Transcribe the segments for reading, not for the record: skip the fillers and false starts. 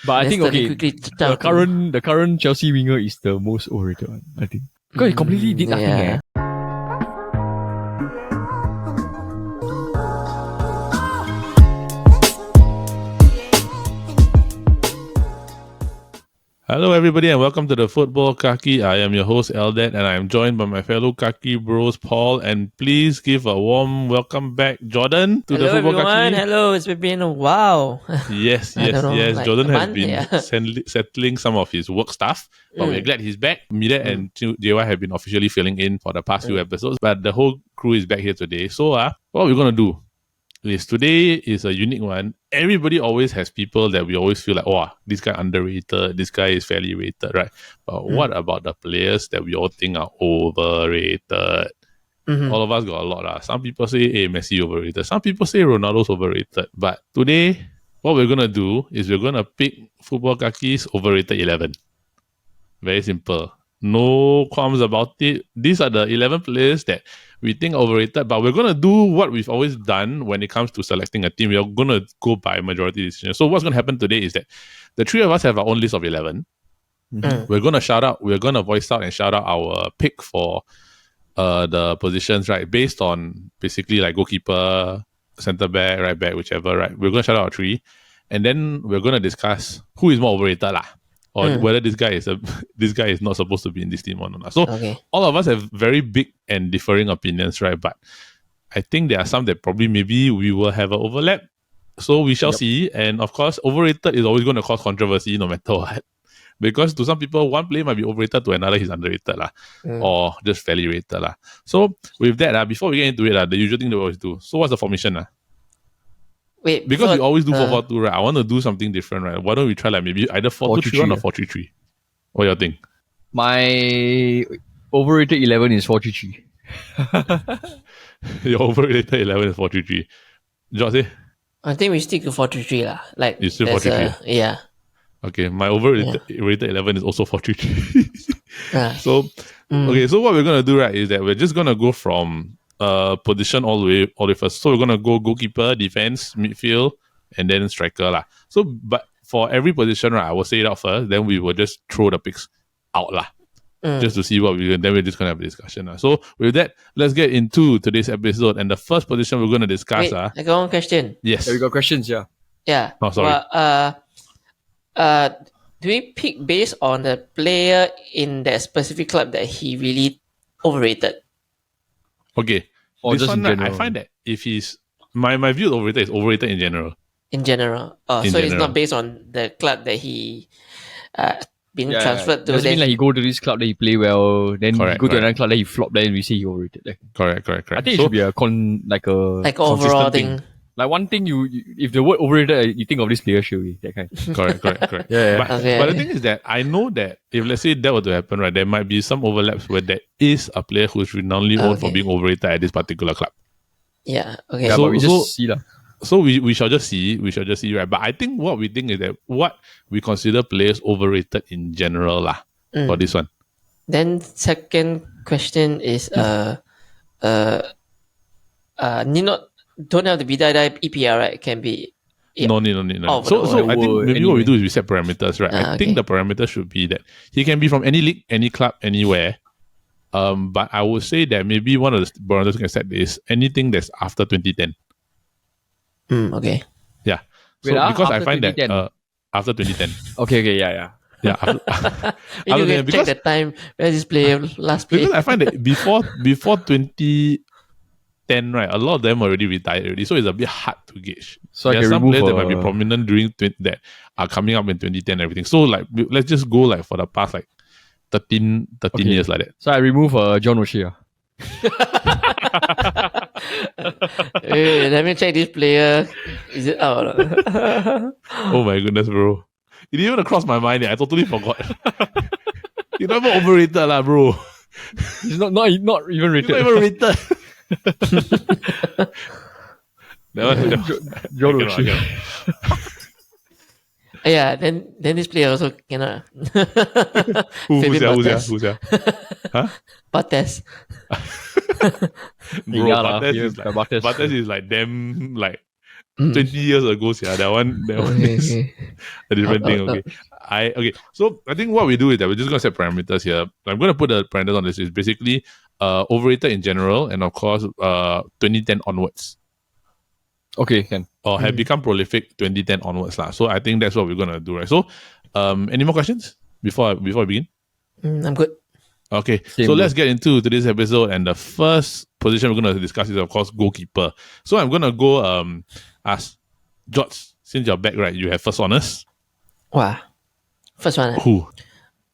But I think the current Chelsea winger is the most overrated one, I think. Because he completely did nothing. Hello everybody and welcome to the Futbol Kaki. I am your host Eldet and I am joined by my fellow Kaki bros Paul, and please give a warm welcome back Jordan to the Futbol Kaki. Hello, it's been a while. Yes. Jordan has been settling some of his work stuff, but we're glad he's back. Mida and JY have been officially filling in for the past few episodes, but the whole crew is back here today. So what we're going to do is today is a unique one. Everybody always has people that we always feel like, oh, this guy underrated, this guy is fairly rated, right? But what about the players that we all think are overrated? All of us got a lot. Some people say, hey, Messi overrated. Some people say Ronaldo's overrated. But today, what we're going to do is we're going to pick Futbol Kaki's overrated 11. Very simple. No qualms about it. These are the 11 players that we think are overrated, but we're going to do what we've always done when it comes to selecting a team. We are going to go by majority decision. So what's going to happen today is that the three of us have our own list of 11. We're going to voice out and shout out our pick for the positions, right? Based on basically like goalkeeper, centre back, right back, whichever, right? We're going to shout out our three. And then we're going to discuss who is more overrated or whether this guy is not supposed to be in this team or not. So all of us have very big and differing opinions, right? But I think there are some that probably maybe we will have an overlap. So we shall see. And of course, overrated is always going to cause controversy no matter what. Because to some people, one player might be overrated, to another he's underrated or just fairly rated. So with that, before we get into it, the usual thing that we always do. So what's the formation? Wait, because we always do 4-4-2, right? I want to do something different, right? Why don't we try like maybe either 4-2-3-1 or 4-3-3? What do you think? My overrated 11 is 4-3-3. Your overrated 11 is 4-3-3. George, I think we stick to 4-3-3 lah. Like you still 4-3-3? Yeah. Okay, my overrated 11 is also 4-3-3. So what we're gonna do, right, is that we're just gonna go from position all the way first. So we're gonna go goalkeeper, defense, midfield, and then striker . So but for every position, right, I will say it out first, then we will just throw the picks out just to see what we do. Then we're just gonna have a discussion. So with that, let's get into today's episode. And the first position we're gonna discuss. Wait, I got one question. Yes. Yeah, we got questions, yeah. Yeah. Oh, sorry. Do we pick based on the player in that specific club that he really overrated? Okay. Or this just one, in general? I find that if he's my view of overrated is overrated in general. In general. It's not based on the club that he been transferred to. Doesn't mean like he go to this club, then he play well, then he go to another club, then he flop, then we say he overrated. Correct. I think it should be a overall thing. Like one thing you if the word overrated, you think of this player surely, that kind. Correct. Yeah. But the thing is that I know that if let's say that were to happen, right, there might be some overlaps where there is a player who's renownedly known for being overrated at this particular club. Yeah. Okay. Yeah, but we just see lah. So we shall just see, right? But I think what we think is that what we consider players overrated in general for this one. Then second question is don't have to be that EPL, right? It can be. No. So I think maybe what we do is we set parameters, right? I think the parameter should be that he can be from any league, any club, anywhere. But I would say that maybe one of the parameters we can set is anything that's after 2010. Okay. Yeah. So because I find that after 2010. Okay, yeah. Yeah. You can check the time where this player last played. Because I find that before 2010, right, a lot of them already retired already, so it's a bit hard to gauge. So there are some players that might be prominent during that are coming up in 2010 and everything. So like, let's just go like for the past like 13 years like that. So I remove John O'Shea. Hey, let me check this player. Is it out? Oh my goodness, bro. It didn't even cross my mind yet. I totally forgot. You're not even overrated bro. He's not even rated. He's not even rated. John O'Shea. Yeah, then this player also cannot. Who's that? Huh? Bates. Bro, Bates is like damn like 20 years ago, yeah, that one is a different thing. Okay. So I think what we do is that we're just gonna set parameters here. I'm gonna put the parameters on this. Is basically overrated in general, and of course 2010 onwards. Okay, can. Or have become prolific 2010 onwards lah. So I think that's what we're gonna do, right? So, any more questions before I begin? I'm good. Okay, so let's get into today's episode, and the first position we're going to discuss is of course goalkeeper. So I'm going to go ask George, since you're back, right? You have first honors. Wow. First one. Who?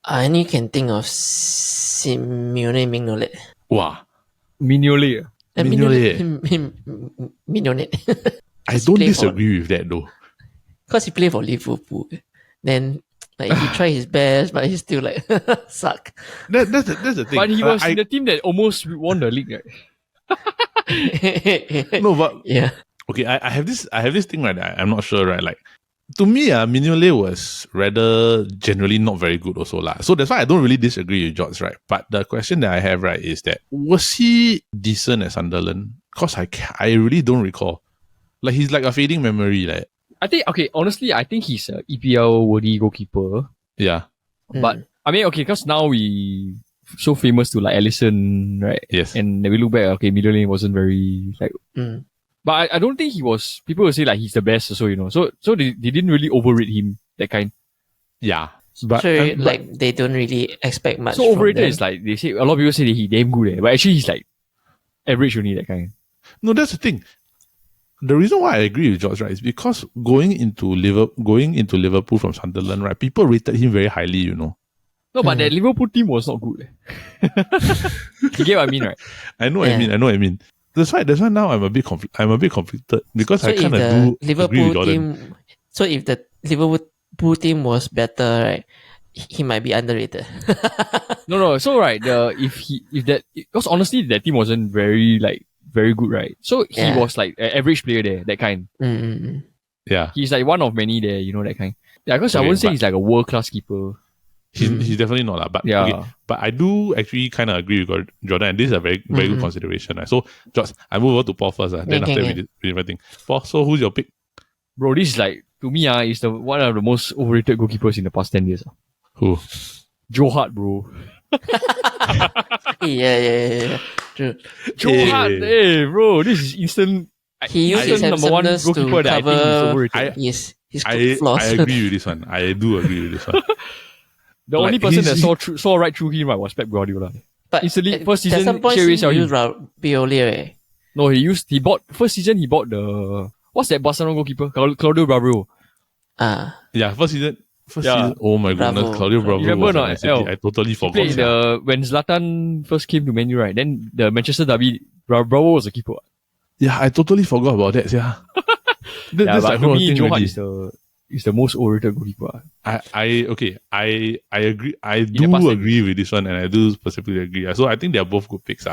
I only can think of Simeone Mignolet. Wow. Mignolet. Mignolet. I don't disagree with that though. Because he played for Liverpool. Then like he tried his best, but he still like suck. That's the thing. But he was in the team that almost won the league, right? No, but yeah. Okay, I have this thing right. I'm not sure, right? Like, to me, Mignolet was rather generally not very good also lah. So that's why I don't really disagree with George, right? But the question that I have, right, is that was he decent at Sunderland? Because I really don't recall. Like, he's like a fading memory, like. I think, okay, honestly, I think he's a EPL worthy goalkeeper. Yeah. But, I mean, okay, because now we so famous to like Alisson, right? Yes. And we look back, okay, Mignolet wasn't very, like... But I don't think he was... People will say like he's the best or so, you know. So they didn't really overrate him, that kind. Yeah. But, like, they don't really expect much so overrated from is like, they say, a lot of people say that he damn good, but actually he's like average only, that kind. No, that's the thing. The reason why I agree with George, right, is because going into Liverpool from Sunderland, right, people rated him very highly, you know. No, but that Liverpool team was not good. You get what I mean, right? I know what I mean. That's why now I'm a bit conflicted because I kind of do agree with Jordan. Team, so if the Liverpool team was better, right, he might be underrated. No. So right, because honestly that team wasn't very good, right? So he was like an average player there, that kind. Yeah. He's like one of many there, you know, that kind. Yeah, because I wouldn't say he's like a world class keeper. He's definitely not, but yeah. Okay, but I do actually kind of agree with Jordan, and this is a very good consideration. Right? So, George, I move over to Paul first. Then after we different thing. Paul, so who's your pick? Bro, this is like, to me, is the one of the most overrated goalkeepers in the past 10 years. Who? Joe Hart, bro. Yeah. True. Joe Hart, bro, this is instant. He used his number one goalkeeper that I think is overrated. His flaws. I agree with this one. I do agree with this one. The only person that saw right through him, right, was Pep Guardiola. But instantly, first season, he used Rabiot. No, first season he bought the, what's that Barcelona goalkeeper? Claudio Bravo. Yeah, first season. Oh my goodness, Claudio Bravo. You remember not? I totally forgot. When Zlatan first came to Man U, right? Then the Manchester derby, Bravo was the keeper. Yeah, I totally forgot about that. Yeah. But to me, Joe Hart is the most overrated goalkeeper. I agree. I do agree with this one, and I do specifically agree. So I think they are both good picks.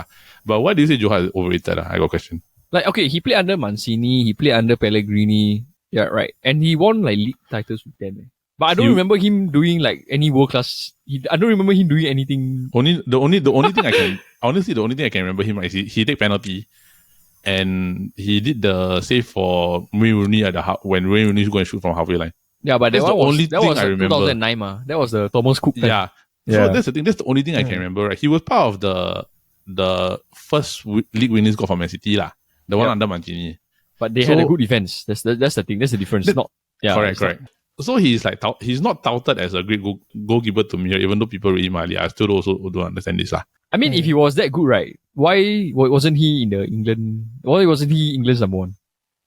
But why do you say Joe Hart is overrated? I got a question. Like, okay, he played under Mancini, he played under Pellegrini. Yeah, right. And he won like league titles with them. But I don't remember him doing like any world class. I don't remember him doing anything. The only thing I can honestly, the only thing I can remember him is he take penalty, and he did the save for Wayne Rooney when Wayne Rooney go and shoot from halfway line. Yeah, but that was 2009. That was the Thomas Cook time. Yeah. So that's the thing. That's the only thing I can remember. Right? He was part of the first league winners goal for Man City lah. The one under Mancini. But they had a good defense. That's the thing. That's the difference. Correct. So he's not touted as a great goalkeeper to me, even though people really highly. I still also don't understand this lah. I mean, if he was that good, right? Why wasn't he in the England? Why wasn't he England's number one?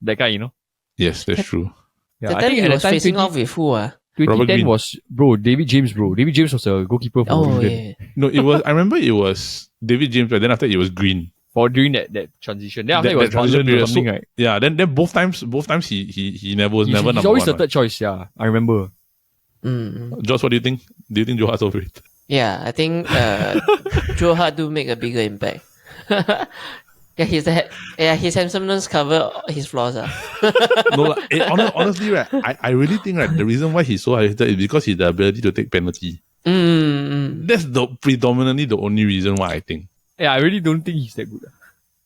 That guy, you know. Yes, that's true. Yeah, I think he was facing off with who? 2010 was David James, bro. David James was a goalkeeper for England. Yeah. No, it was. I remember it was David James, but then after it was Green. For doing that transition. Then after it was transition or something, right? Yeah, then both times he never was never number one. He's always the third choice, yeah. I remember. Josh, what do you think? Do you think Joe Hart's overrated? Yeah, I think Joe Hart do make a bigger impact. His handsomeness cover his flaws. No, honestly, right, I really think the reason why he's so underrated is because he's the ability to take penalty. That's predominantly the only reason why I think. Yeah, I really don't think he's that good.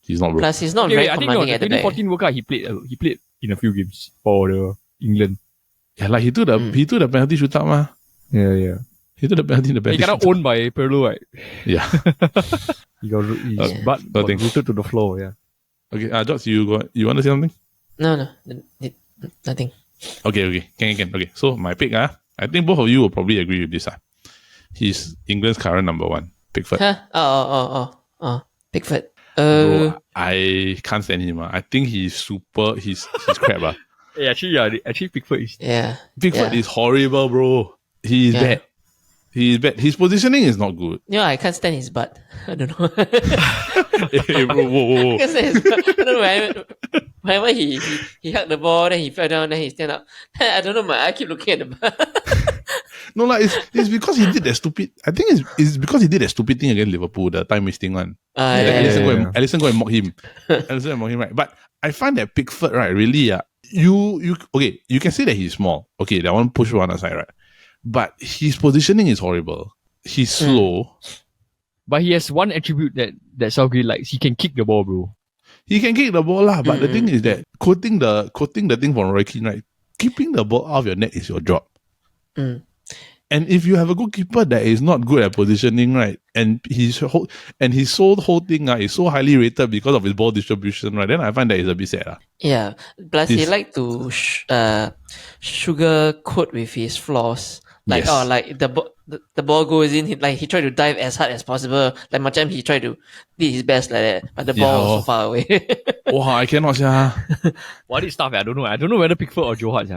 He's not, bro. Plus, he's not very commanding at the back. 2014 World Cup, he played in a few games for the England. Yeah, like he took the penalty shootout, ma. Yeah. He took the penalty in the penalty. He got owned by Perlo, right? Yeah. He got his butt got rooted to the floor. Yeah. Okay, George, you want to say something? No, nothing. Okay. Can. Okay, so my pick, I think both of you will probably agree with this. He's England's current number 1, Pickford. Huh? Pickford. Bro, I can't stand him. I think he's crap. Yeah, actually Pickford is... Yeah. Pickford is horrible, bro. He's bad. He's bad. His positioning is not good. I can't stand his butt. I don't know. Hey, bro, whoa. I can't stand his butt. I don't know. Whenever he hugged the ball, then he fell down, then he stand up. I don't know, I keep looking at the butt. No, like it's because he did that stupid. I think it's because he did that stupid thing against Liverpool, the time wasting one. Alisson go and mock him. Right? But I find that Pickford, right, really, you can say that he's small. Okay, that one push one aside, right? But his positioning is horrible. He's slow. But he has one attribute that Southgate likes. He can kick the ball, bro. He can kick the ball, lah. But the thing is that quoting the thing from Roy Keane, right? Keeping the ball out of your net is your job. And if you have a goalkeeper that is not good at positioning, right, and his whole thing is so highly rated because of his ball distribution, right, then I find that it's a bit sad. Yeah. Plus, he like to sugarcoat with his flaws. Like, the ball goes in, he tried to dive as hard as possible. Like, macam he tried to did his best like that, but the ball was so far away. Wow, I cannot, yeah. What is stuff? I don't know. I don't know whether Pickford or Joe Hart,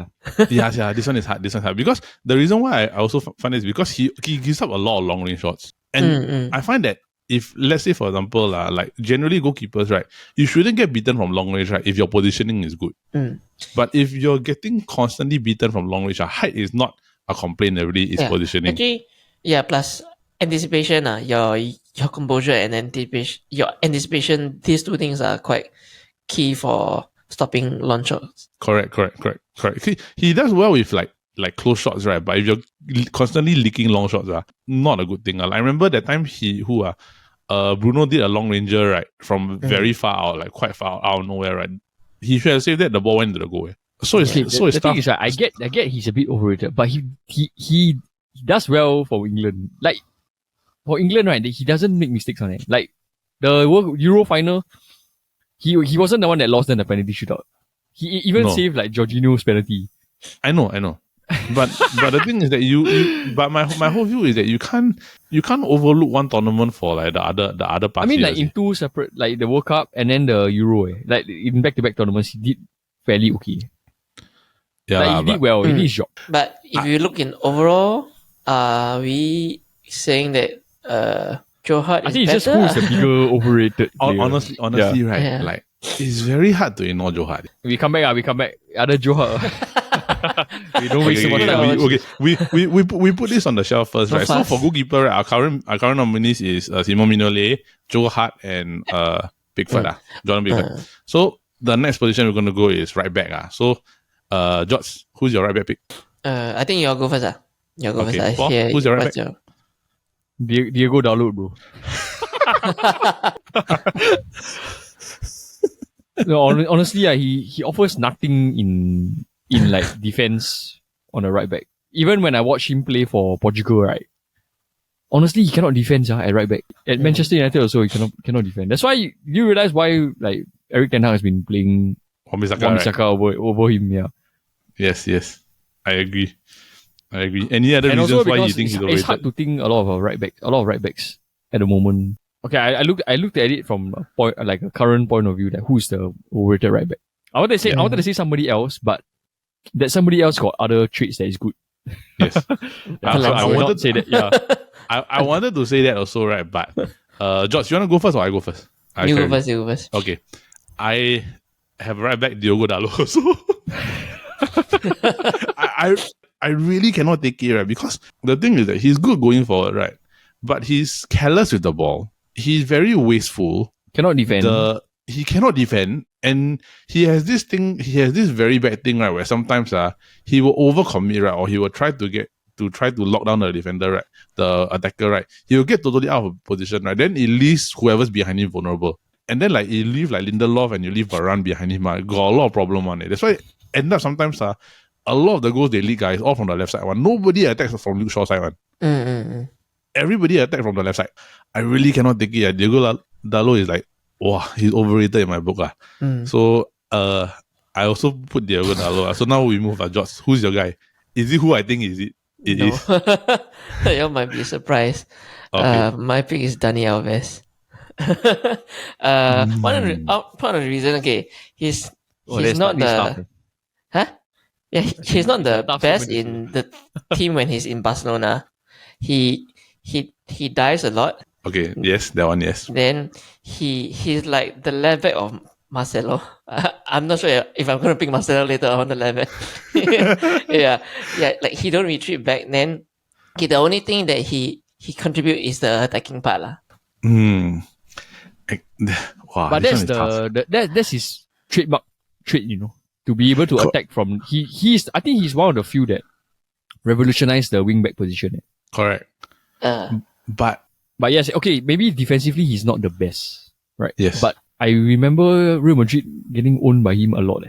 Yeah, this one is hard. Because the reason why I also find this is because he gives up a lot of long range shots. And I find that if, let's say, for example, like generally goalkeepers, right, you shouldn't get beaten from long range, right, if your positioning is good. But if you're getting constantly beaten from long range, height is not a complaint, really, is positioning. Actually, plus anticipation, your composure and anticipation, these two things are quite key for stopping long shots. Correct. He does well with like close shots, right? But if you're constantly leaking long shots, not a good thing. I remember that time Bruno did a long ranger, right, from very far out, like quite far out of nowhere, right? He should have saved that. The ball went to the goal. So it's the thing is, right, I get he's a bit overrated, but he does well for England. Like for England, right, he doesn't make mistakes on it. Like the Euro final, he wasn't the one that lost in the penalty shootout. He even saved like Jorginho's penalty. I know. But the thing is that but my whole view is that you can't overlook one tournament for like the other parties. I mean, like in two separate, like the World Cup and then the Euro, like in back-to-back tournaments, he did fairly okay. Yeah, like, he did well. He did his job. But if you look in overall, are we saying that Joe Hart I think is it's better? just who's the bigger overrated player. Honestly, right? Yeah. Like it's very hard to ignore Joe Hart. We come back. Other Joe Hart. We don't waste so much time. We put this on the shelf first, right? So for goalkeeper, right, our current nominees is Simon Mignolet, Joe Hart, and Pickford. Jordan Pickford. So the next position we're going to go is right back. So George, who's your right back pick? I think you'll go first. You'll go first. Paul, who's your right back? Diego Dalot, bro. No, honestly, he offers nothing in like defense on the right back. Even when I watch him play for Portugal, right? Honestly, he cannot defend at right back. At Manchester United also, he cannot defend. That's why you realize why like Eric Ten Hag has been playing Wan-Bissaka over him. Yeah. Yes. I agree. Any other reasons why you think he's overrated? It's hard to think a lot of right backs at the moment. Okay, I looked at it from a current point of view, that who's the overrated right back. I wanted to say somebody else, but that somebody else got other traits that is good. Yes. I would not say that. Yeah. I wanted to say that also, right? But George, you want to go first or I go first? You go first. Okay. I have right back Diogo Dalot also. I really cannot take it, right? Because the thing is that he's good going forward, right? But he's careless with the ball. He's very wasteful. Cannot defend. He cannot defend. And he has this very bad thing, right? Where sometimes he will overcommit, right? Or he will try to lock down the defender, right? The attacker, right? He will get totally out of position, right? Then it leaves whoever's behind him vulnerable. And then like you leave like Lindelof and you leave Varane behind him, got a lot of problem on it. That's why end up sometimes a lot of the goals they lead guys all from the left side one. Nobody attacks from Luke Shaw side one. Everybody attack from the left side. I really cannot take it. Diego Dalot is like, wow, he's overrated in my book. So I also put Diego Dalot. So now we move on. George, who's your guy? Is it who I think is it? It is. You might be surprised. Okay. My pick is Dani Alves. Part of the reason, okay, he's not the he's not the best in the team when he's in Barcelona. He dives a lot. Okay, yes, that one, yes. Then he's like the left back of Marcelo. I'm not sure if I'm gonna pick Marcelo later on the left back. yeah, like he don't retreat back. Then the only thing that he contribute is the attacking part lah. Wow, but that's his trademark trait, to be able to attack from. I think he's one of the few that revolutionized the wing back position. Correct. But yes, okay, maybe defensively he's not the best, right? Yes. But I remember Real Madrid getting owned by him a lot.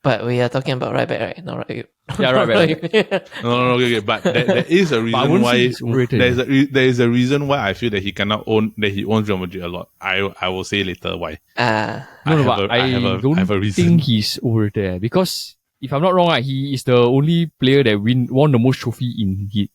But we are talking about right back, right? Not right. Yeah, right back. No, okay. But there is a reason why there is a reason why I feel that he owns Real Madrid a lot. I will say later why. I don't think he's overrated because if I'm not wrong, he is the only player that won the most trophy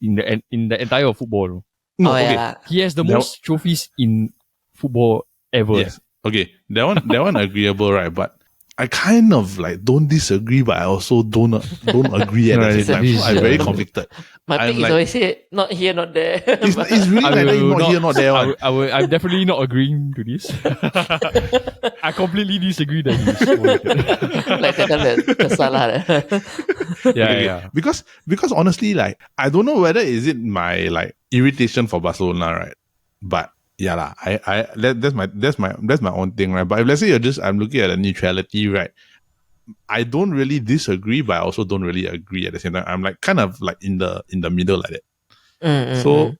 in the entire football. Yeah. He has the most trophies in football ever. Yes. Okay. That one agreeable, right? But I kind of like don't disagree, but I also don't agree at the same time. So I'm very conflicted. My pick is always not here, not there. It's really not here, not there. I'm definitely not agreeing to this. I completely disagree that he's overrated. Like that salah. Yeah. Because honestly, like I don't know whether is it my like irritation for Barcelona, right? But yeah lah, that's my own thing, right? But if let's say I'm looking at the neutrality, right? I don't really disagree, but I also don't really agree at the same time. I'm like kind of like in the middle like that. So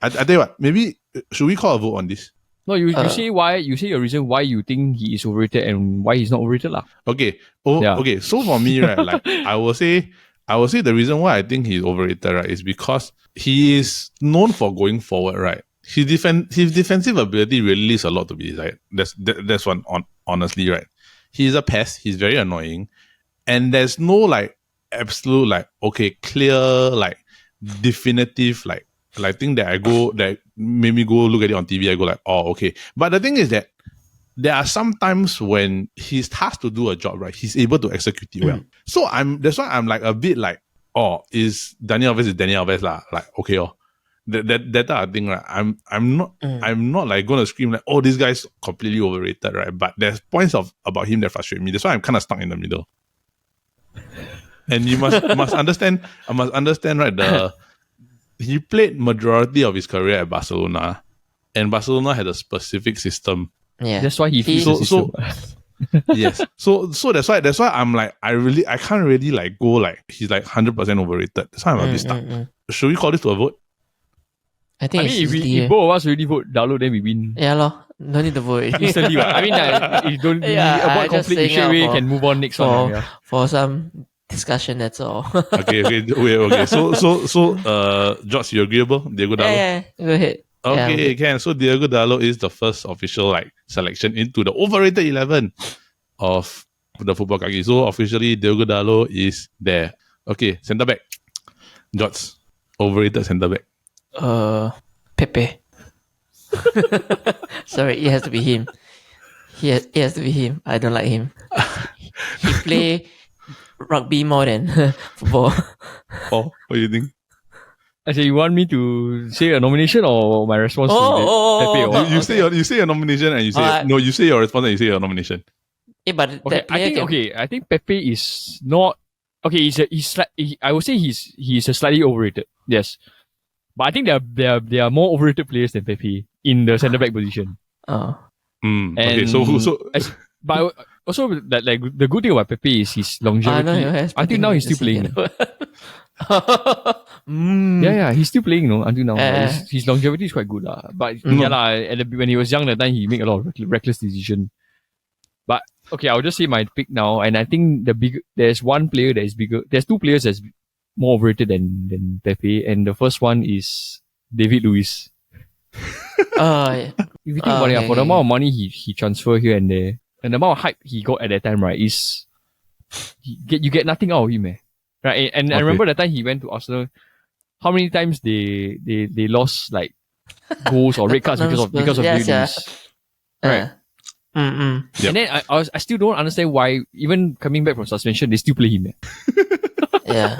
I tell you what, maybe should we call a vote on this? No, you say why. You say your reason why you think he is overrated and why he's not overrated lah. Okay. Okay. So for me, right, like I will say the reason why I think he's overrated, right, is because he is known for going forward, right? His defensive ability really leaves a lot to be desired. That's one honestly, right? He's a pest. He's very annoying, and there's no like absolute like clear like definitive like thing that made me go look at it on TV. I go like, oh, okay. But the thing is that there are some times when he's tasked to do a job, right? He's able to execute it well. So that's why I'm like a bit like, is Dani Alves lah? Like okay, that type of thing, right? I'm not like gonna scream like, oh, this guy's completely overrated, right? But there's points about him that frustrate me. That's why I'm kind of stuck in the middle. And you must understand. I must understand, right? He played majority of his career at Barcelona, and Barcelona had a specific system. Yeah, that's why he feels so. Yes, so that's why I'm like I can't really like go like he's like 100% overrated. That's why I'm a bit stuck. Should we call this to a vote? I mean, if both of us already vote Dalot, then we win. Yeah, llo. No need to vote. Instantly, I mean, you don't avoid conflict. You straight away can move on next one. For some discussion, that's all. Okay. So, George, you agreeable? Diego Dalot? Yeah, go ahead. Okay, can. So Diego Dalot is the first official like selection into the overrated 11 of the Futbol Kaki. So officially, Diego Dalot is there. Okay, centre back. George, overrated centre back. Pepe. Sorry, it has to be him. It has to be him. I don't like him. He play rugby more than football. What do you think? Actually, you want me to say a nomination or my response to Pepe? You say your nomination and you say no. You say your response and you say your nomination. But I think Pepe is not okay. I would say he's a slightly overrated. Yes. But I think there are more overrated players than Pepe in the centre back position. Okay, but also that like the good thing about Pepe is his longevity. I think now he's still playing. Yeah, he's still playing, until now. His longevity is quite good, But when he was young, that time he made a lot of reckless decision. But okay, I'll just say my pick now, and I think there's one player that is bigger. There's two players that's more overrated than Pepe, and the first one is David Luiz. Yeah. If you think about it, for the amount of money he transferred here and there, and the amount of hype he got at that time, right, you get nothing out of him, right? And I remember that time he went to Arsenal. How many times they lost like goals or red cards because of David Luiz, right? Yep. And then I still don't understand why, even coming back from suspension, they still play him. Yeah.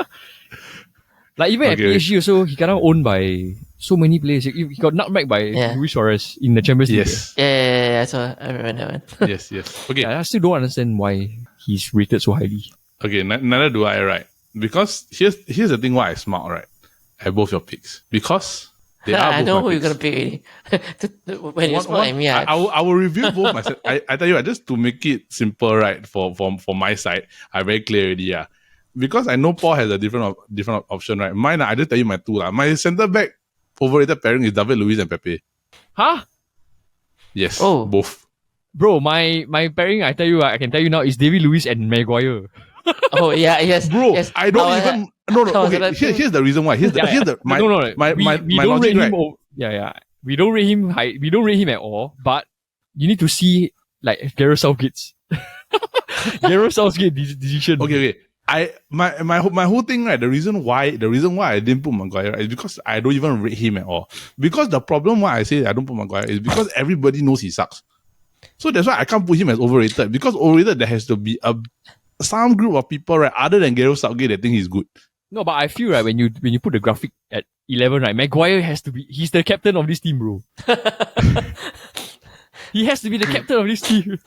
Like even at PSG also, he got owned by so many players. He got nutmegged by Luis Suarez in the Champions League. Yeah. So I remember that one. Yes. Okay. I still don't understand why he's rated so highly. Okay, neither do I, right? Because here's the thing why I smart, right? At both your picks. Because they are both I know my who you're picks. gonna pick. When you smart at me, I will review both myself. I tell you, just to make it simple, right? For my side, I'm very clear already, Because I know Paul has a different option, right? Mine, I just tell you my two. My centre back overrated pairing is David Luiz and Pepe. Huh? Yes. Oh. Both. Bro, my pairing, I can tell you now, is David Luiz and Maguire. Oh yeah, yes. Bro, yes. I don't even. No. Okay, here's the reason why. Here's the my logic, right? We don't rate him high. We don't rate him at all. But you need to see like Gareth Southgate's decision. Okay. My whole thing, right? The reason why I didn't put Maguire, right, is because I don't even rate him at all. Because the problem why I say I don't put Maguire is because everybody knows he sucks. So that's why I can't put him as overrated. Because overrated, there has to be some group of people, right, other than Gareth Southgate, that think he's good. No, but I feel, right, when you put the graphic at 11, right, Maguire has to be, he's the captain of this team, bro. He has to be the captain of this team.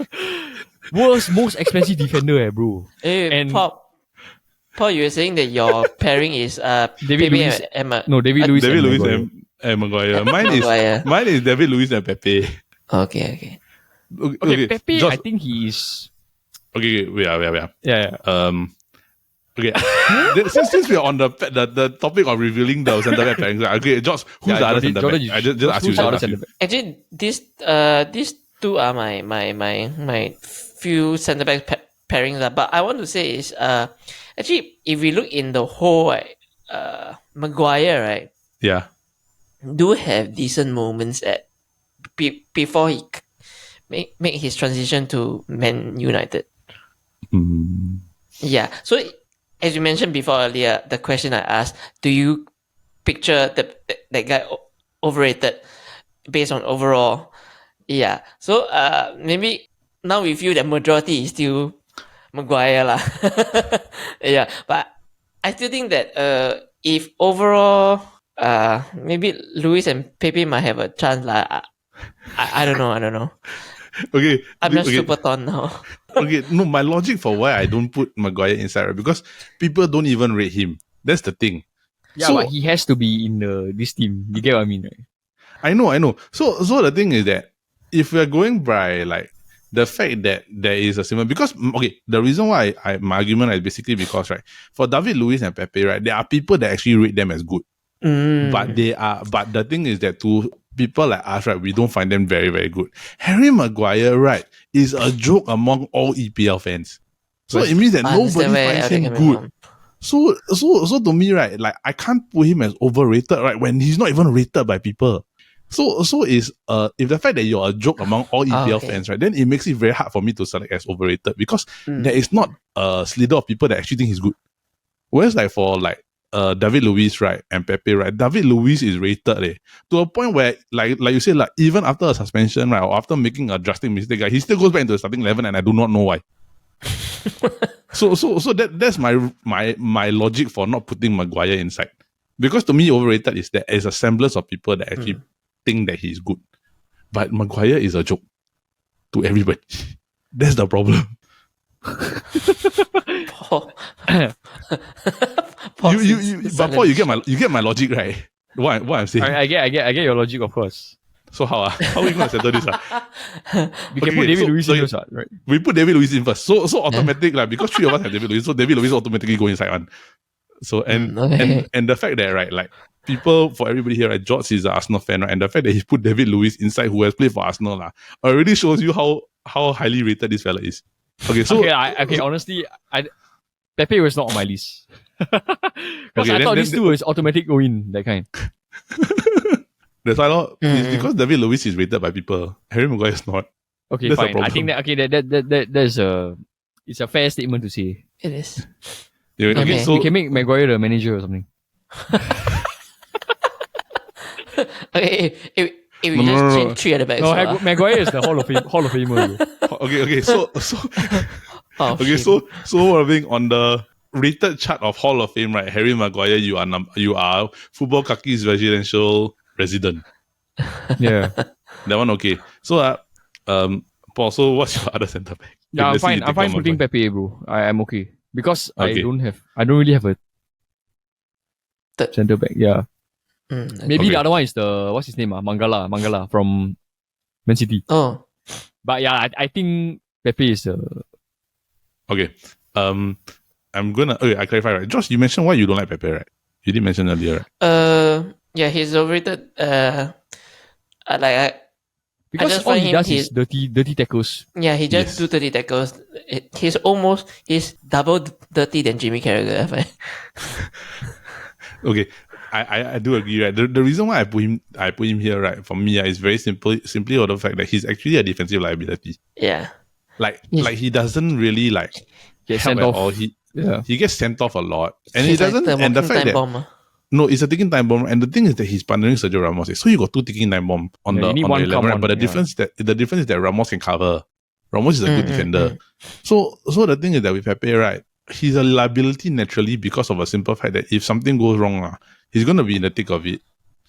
World's most expensive defender, bro. Hey, and Paul, you were saying that your pairing is David Luiz and David Luiz and Maguire. Mine is David Luiz and Pepe. Okay. Okay, Pepe, I think he is. Okay, wait. Yeah. Okay. Since we're on the topic of revealing the centre back pairings, okay, George, who's the other centre back? I just ask you. Actually, these two are my few centre back pairings. But I want to say is actually, if we look in the whole, Maguire, right? Yeah. Do have decent moments at before he make his transition to Man United. Yeah. So as you mentioned before earlier, the question I asked, do you picture that guy overrated based on overall? Yeah. So maybe now we feel that majority is still Maguire lah. Yeah. But I still think that if overall maybe Luis and Pepe might have a chance lah. I don't know. Okay. I'm just super torn now. Okay, no, my logic for why I don't put Maguire inside, right? Because people don't even rate him. That's the thing. Yeah, but he has to be in this team. You get what I mean, right? I know. So the thing is that if we're going by like the fact that there is a similar, because okay, the reason why my argument is basically because, right, for David Luiz and Pepe, right, there are people that actually rate them as good. But the thing is that to people like us, right, we don't find them very, very good. Harry Maguire, right, is a joke among all EPL fans. So it means that nobody finds him good. So to me, right, like I can't put him as overrated, right, when he's not even rated by people. So is if the fact that you're a joke among all EPL fans, right, then it makes it very hard for me to select as overrated because there is not a slither of people that actually think he's good. Whereas like for like David Luiz, right, and Pepe, right, David Luiz is rated to a point where like you say, like even after a suspension, right, or after making a drastic mistake, he still goes back into the starting 11 and I do not know why. So that's my logic for not putting Maguire inside. Because to me, overrated is that there's a semblance of people that actually think that he's good. But Maguire is a joke to everybody. That's the problem. But Paul, you get my logic, right? What I'm saying. I get your logic, of course. So how are we gonna settle this? We can put David Luiz in first, right? We put David Luiz in first. So automatic, like because three of us have David Luiz, so David Luiz automatically go inside one. So and the fact that right, like people, for everybody here, right, George is an Arsenal fan, right, and the fact that he put David Luiz inside, who has played for Arsenal, already shows you how highly rated this fella is. Okay, so honestly, Pepe was not on my list. Because I thought these two was automatic go in, that kind. That's why it's because David Luiz is rated by people. Harry Maguire is not. Okay, that's fine. I think it's a fair statement to say. It is. Okay, so we can make Maguire the manager or something. Okay, if we just change 3 at the back. No, Maguire is the Hall of Famer. Okay, so on the rated chart of Hall of Fame, right? Harry Maguire, you are Futbol Kaki's residential resident. Yeah, that one okay. So Paul, so what's your other centre back? Yeah, I'm fine. I'm fine putting Pepe, bro. I'm okay because I don't really have a centre back. Yeah. Maybe the other one is what's his name? Mangala from Man City. Oh. But yeah, I think Pepe is okay. I clarify, right? Josh, you mentioned why you don't like Pepe, right? You did mention earlier, right? Yeah, he's overrated. Because all he does is dirty tackles. Yeah, he just do dirty tackles. He's double dirty than Jimmy Carragher. Okay, I do agree, right? The reason why I put him here, right, for me, is very simply on the fact that he's actually a defensive liability. Yeah. Like he doesn't really get sent off. All. He gets sent off a lot, and he he's doesn't. Like and the fact that bomber. No, it's a ticking time bomb, and the thing is that he's partnering Sergio Ramos. So you got 2 ticking time bomb on the 11, right? But the difference is that Ramos can cover. Ramos is a good defender. So the thing is that with Pepe, right, he's a liability naturally because of a simple fact that if something goes wrong, he's gonna be in the thick of it.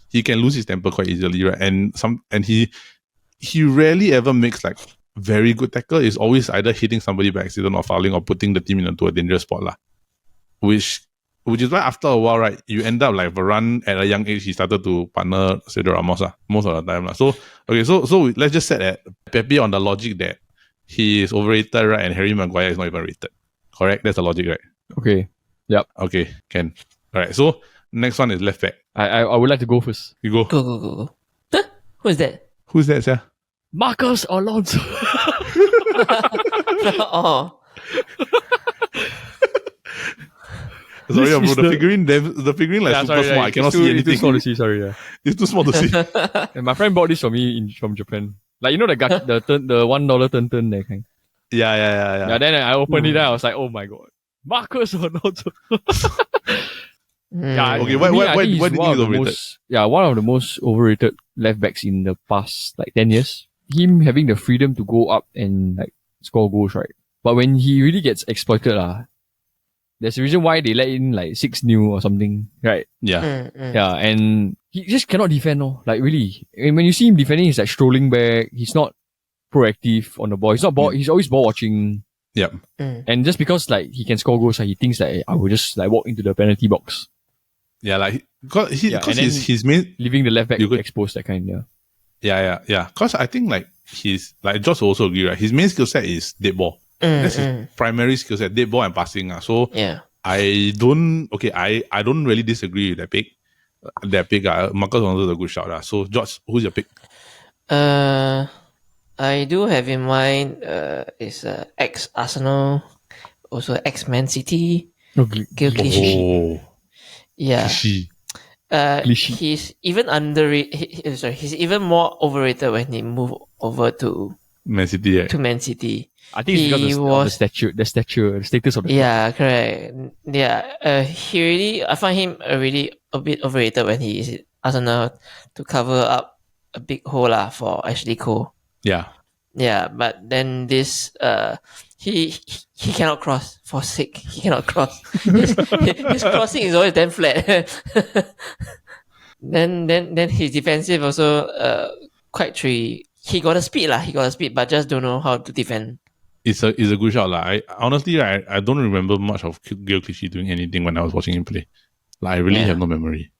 He can lose his temper quite easily, right? And he rarely ever makes very good tackle. Is always either hitting somebody by accident or fouling or putting the team into a dangerous spot, Which is why after a while, right, you end up like Varane at a young age, he started to partner Sergio Ramos most of the time. So let's just set at Pepe on the logic that he is overrated, right, and Harry Maguire is not even rated. Correct? That's the logic, right? Okay. Yep. Okay, can. Alright, so next one is left back. I would like to go first. You go. Go. Huh? Who's that? Who's that, sir? Marcos Alonso. Oh. Sorry, bro. The figurine super small. I cannot see anything. It's too small to see. Sorry, yeah. It's too small to see. And my friend bought this for me from Japan. Like, you know the $1 turn that kind. Yeah. Yeah. Then I opened it and I was like, oh my god, Marcos Alonso. Yeah. Okay. Why do you think he's overrated? One of the most overrated left backs in the past 10 years. Him having the freedom to go up and score goals, right? But when he really gets exploited, there's a reason why they let in 6-0 or something, right? Yeah. Yeah, and he just cannot defend, really. And when you see him defending, he's strolling back. He's not proactive on the ball. He's not ball. He's always ball watching. Yep. And just because he can score goals, he thinks that I will just walk into the penalty box. Yeah, because he's main leaving the left back exposed, that kind. Yeah. Because I think he's Josh also agree, right? His main skill set is dead ball. That's his primary skill set, dead ball and passing. So yeah. I don't really disagree with that pick. Marcus Alonso is a good shout. So George, who's your pick? I do have in mind is ex-Arsenal, also ex-Man City. Gil Clichy. Yeah. Clichy. He's even underrated. He's even more overrated when he moved over to Man City. Right? To Man City. I think it's because of the status of the club. Correct. Yeah. I find him really a bit overrated when he is Arsenal to cover up a big hole for Ashley Cole. Yeah. Yeah, but then this he cannot cross for sick. He cannot cross. His crossing is always damn flat. then his defensive also quite tricky. He got a speed, but just don't know how to defend. It's a good shot. I honestly, I don't remember much of Gil Clichy doing anything when I was watching him play. I really have no memory.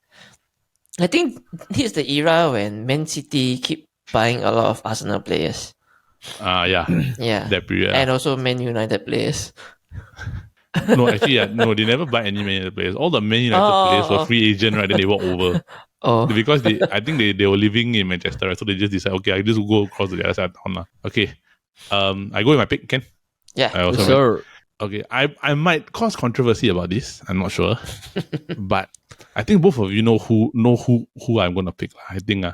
I think it's the era when Man City keep buying a lot of Arsenal players. Yeah. Yeah. That period. And also Man United players. No, actually, no, they never buy any Man United players. All the Man United players were free agent, right? Then they walk over. Because I think they were living in Manchester, right? So they just decided, okay, I just go across to the other side of town. Okay. I go with my pick, Ken. Yeah. I also sir. Okay, I might cause controversy about this. I'm not sure, but I think both of you know who I'm gonna pick. I think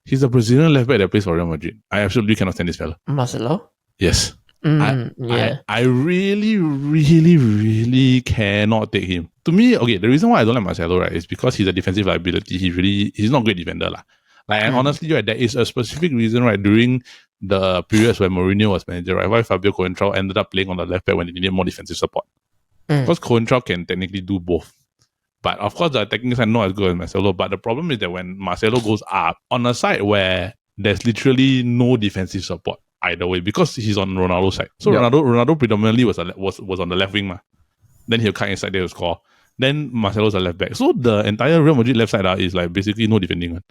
he's a Brazilian left back that plays for Real Madrid. I absolutely cannot stand this fella. Marcelo? Yes. Yeah. I really, really, really cannot take him. To me, okay, the reason why I don't like Marcelo, right, is because he's a defensive liability. He's not a great defender, lah. Like, and honestly, right, there is a specific reason, right, during the periods where Mourinho was manager, right, why Fabio Coentrao ended up playing on the left back when they needed more defensive support. Because Coentrao can technically do both. But of course, the attacking side not as good as Marcelo. But the problem is that when Marcelo goes up on a side where there's literally no defensive support either way, because he's on Ronaldo's side. So Ronaldo predominantly was on the left wing, then he'll cut inside there to score. Then Marcelo's a left back. So the entire Real Madrid left side is like basically no defending.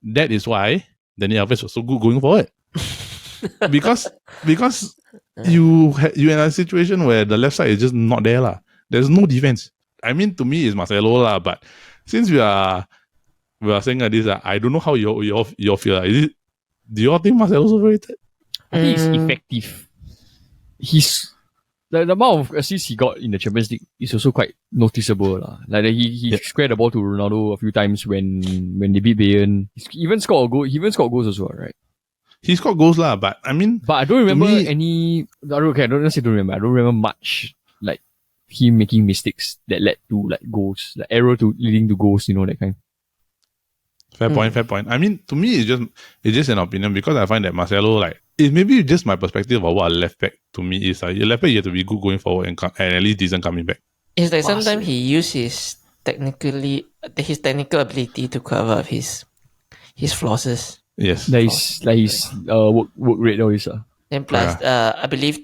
That is why Dani Alves was so good going forward. because you in a situation where the left side is just not there lah. There's no defense. I mean, to me, it's Marcelo lah. But since we are saying this, I don't know how you feel. Do you all think Marcelo's overrated? I think he's effective. He's the amount of assists he got in the Champions League is also quite noticeable lah. Like he squared the ball to Ronaldo a few times when they beat Bayern. He even scored a goal. He even scored goals as well, right? He scored goals lah, but I don't remember any. I don't remember. I don't remember much like him making mistakes that led to like goals, like error to leading to goals. That kind. Fair point. I mean, to me, it's just an opinion because I find that Marcelo, like, it maybe just my perspective of what a left back to me is. Like, a left back, you have to be good going forward and at least decent coming back. It's like sometimes he uses his technical ability to cover up his flaws. Yes. His work rate always. And plus, I believe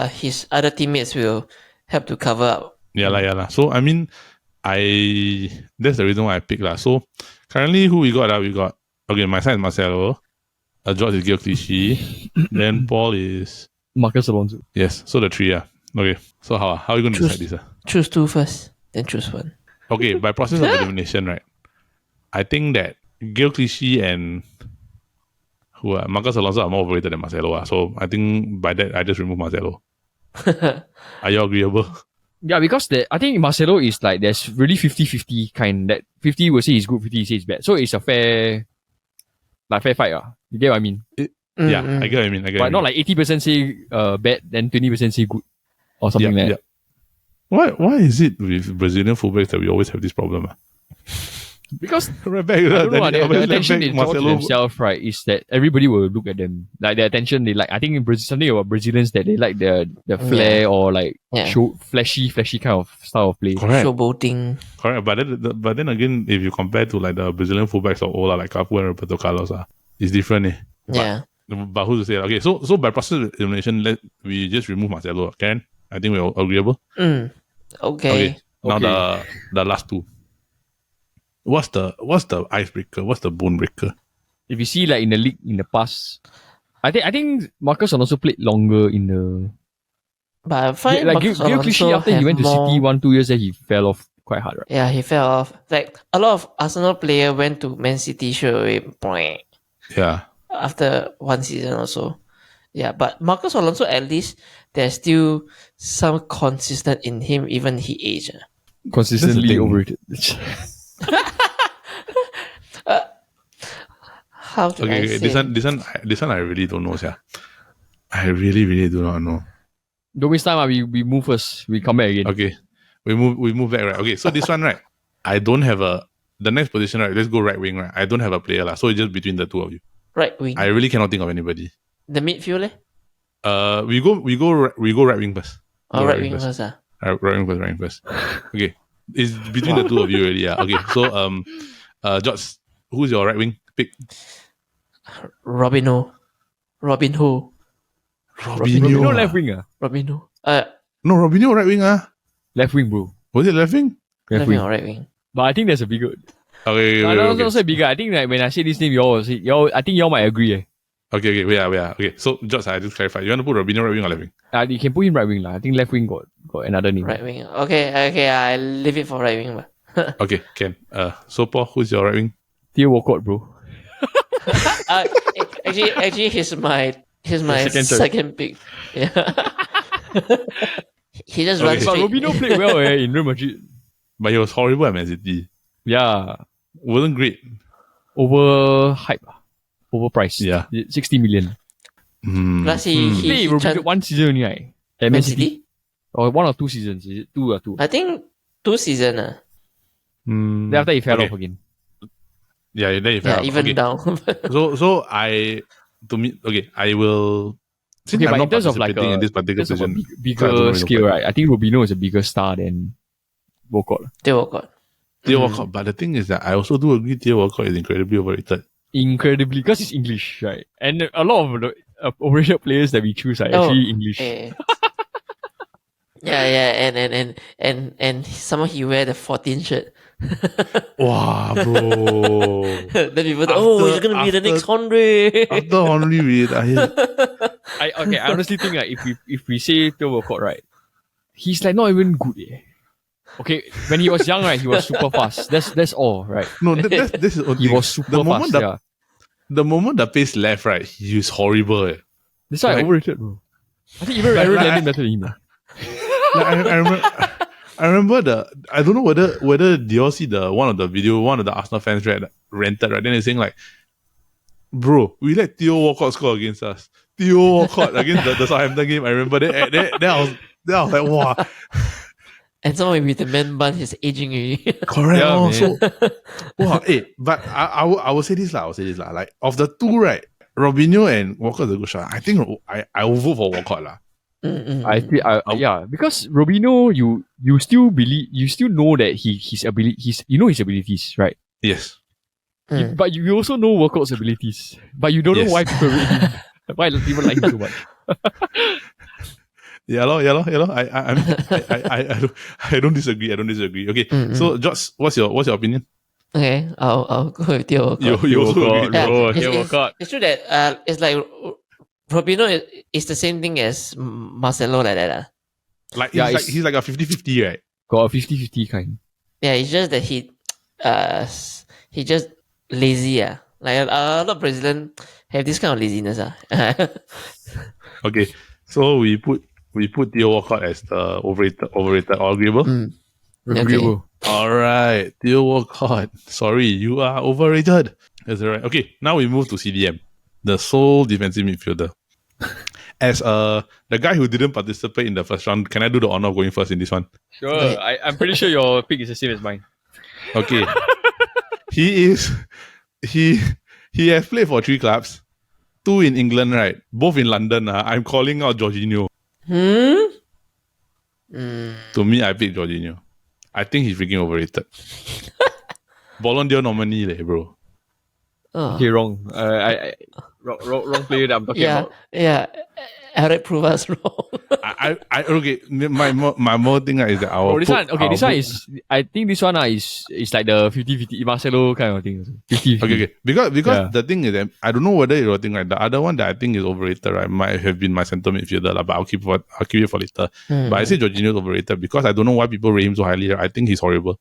his other teammates will help to cover up. Yeah lah. So, I mean, that's the reason why I picked lah. So, currently, who we got? Okay, my side is Marcelo. George is Kaki. Then Paul is Marcos Alonso. Yes, so the three. Okay, so how are you going to decide this? Choose two first, then choose one. Okay, by process of elimination, right? I think that Kaki and Marcos Alonso are more overrated than Marcelo. So I think by that I just remove Marcelo. Are you agreeable? Yeah, because I think Marcelo is like there's really 50-50 kind. That 50 will say he's good, 50 say he's bad. So it's a fair fight. You get what I mean? Yeah, I get what I mean. But not like 80% say bad, then 20% say good or something like that. Why is it with Brazilian fullbacks that we always have this problem? Because right back, the attention they draw to themselves, right, is that everybody will look at them. Like the attention they like. I think in something about Brazilians that they like the flair or like show flashy kind of style of play. Correct. Showboating. Correct. But then again, if you compare to like the Brazilian fullbacks of Ola, like Cafu and Roberto Carlos, it's different. But who's to say? Okay, so by process of elimination, we just remove Marcelo. Karen, I think we're agreeable. Okay. Now the last two. What's the icebreaker? What's the bone breaker? If you see like in the league in the past, I think Marcos Alonso played longer in the. But I find Marcos Alonso after he went to City 1-2 years, then he fell off quite hard, right? Yeah, he fell off. Like a lot of Arsenal players went to Man City straight away. Yeah. After one season or so. Yeah, but Marcos Alonso, at least there's still some consistent in him, even he aged. Consistently overrated. How do I say? This one I really don't know, sir. I really do not know. Don't waste time. We move first. We come back again. Okay, we move back, right? Okay, so this one, right? I don't have the next position, right? Let's go right wing, right? I don't have a player lah, so it's just between the two of you. Right wing. I really cannot think of anybody. The midfield, we go right wing first. Right wing first, Right wing first. Okay, it's between the two of you already. Yeah. Okay, so George, who's your right wing pick? Robinho. Robinho left wing. Robinho. No, Robinho right wing. Left wing, bro. Was it left wing? Left wing or right wing? But I think there's a bigger. Okay. Also bigger. I think like when I say this name, I think y'all might agree. Okay, wait. Okay, so George, I just clarify. You want to put Robinho right wing or left wing? You can put him right wing lah. I think left wing got another name. Right wing. Okay, I leave it for right wing. Okay, can. So Paul, who's your right wing? Theo Walcott, bro. Actually, he's my second pick. Yeah. He just runs But straight. Robinho played well in Real Madrid. But he was horrible at Man City. Yeah. Wasn't great. Overhyped. Overpriced. Yeah. 60 million. Plus he Played Robinho one season only, right? At Man City? Or 1 or 2 seasons. Is it 2 or 2? I think 2 seasons. Then after he fell off again. Yeah, then he fell off. Even Okay. down. So I will. Since Okay, I'm but not in terms of like participating in this particular terms of a position, so I don't bigger really scale, know. right? I think Robinho is a bigger star than Walcott. Theo Walcott. Theo Walcott, but the thing is that I also do agree Theo Walcott is incredibly overrated. Incredibly, because he's English, right? And a lot of the overrated players that we choose are actually English. Yeah, and somehow he wear the 14 shirt. Wow, bro. Then people thought, he's gonna be the next Henry. After Henry Reid, I honestly think like if we say Theo Walcott, right, he's like not even good. Okay, when he was young, right, he was super fast. That's all, right? no, this is He was super fast. The moment the pace left, right, he was horrible. That's why I overrated, bro. I think even Aaron Lennon better than him. I remember I don't know whether do you all see one of the Arsenal fans rented, right? Then they're saying like, bro, we let Theo Walcott score against us. Theo Walcott against the Southampton game. I remember that. I was like, wow. And someone with the man bun, he's aging already. Correct. Yeah, So, wow. But I will say this lah. Like of the two, right, Robinho and Walcott is a good shot. I think I will vote for Walcott lah. Because Robinho, you still believe, you still know that his abilities, right? Yes. But you also know Walcott's abilities, but you don't know why people rate him. Why people like him so much? Yeah. I don't disagree. Okay. So Josh, what's your opinion? Okay, I'll go with Theo Walcott. You also agree. It's true that it's like Robinho is the same thing as Marcelo like that. He's like a 50-50, right? Got a 50-50 kind. Yeah, it's just that he just lazy. Like a lot of Brazilians have this kind of laziness. Okay, so we put Theo Walcott as the overrated or agreeable. Okay. All right, Theo Walcott. Sorry, you are overrated. That's right. Okay, now we move to CDM, the sole defensive midfielder. As the guy who didn't participate in the first round, can I do the honor of going first in this one? Sure. Okay. I'm pretty sure your pick is the same as mine. Okay. He has played for 3 clubs, 2 in England, right? Both in London. I'm calling out Jorginho. To me, I picked Jorginho. I think he's freaking overrated. Ballon d'Or nominee, bro. Okay, wrong. Wrong player that I'm talking about. Yeah. Eric prove us wrong. Okay. My more thing is that I think this one is like the 50-50 Marcelo kind of thing. 50-50. Okay. Because the thing is that I don't know whether it's a thing, right? The other one that I think is overrated, right, might have been my center midfielder, but I'll keep it for later. But I say Jorginho is overrated because I don't know why people rate him so highly. I think he's horrible.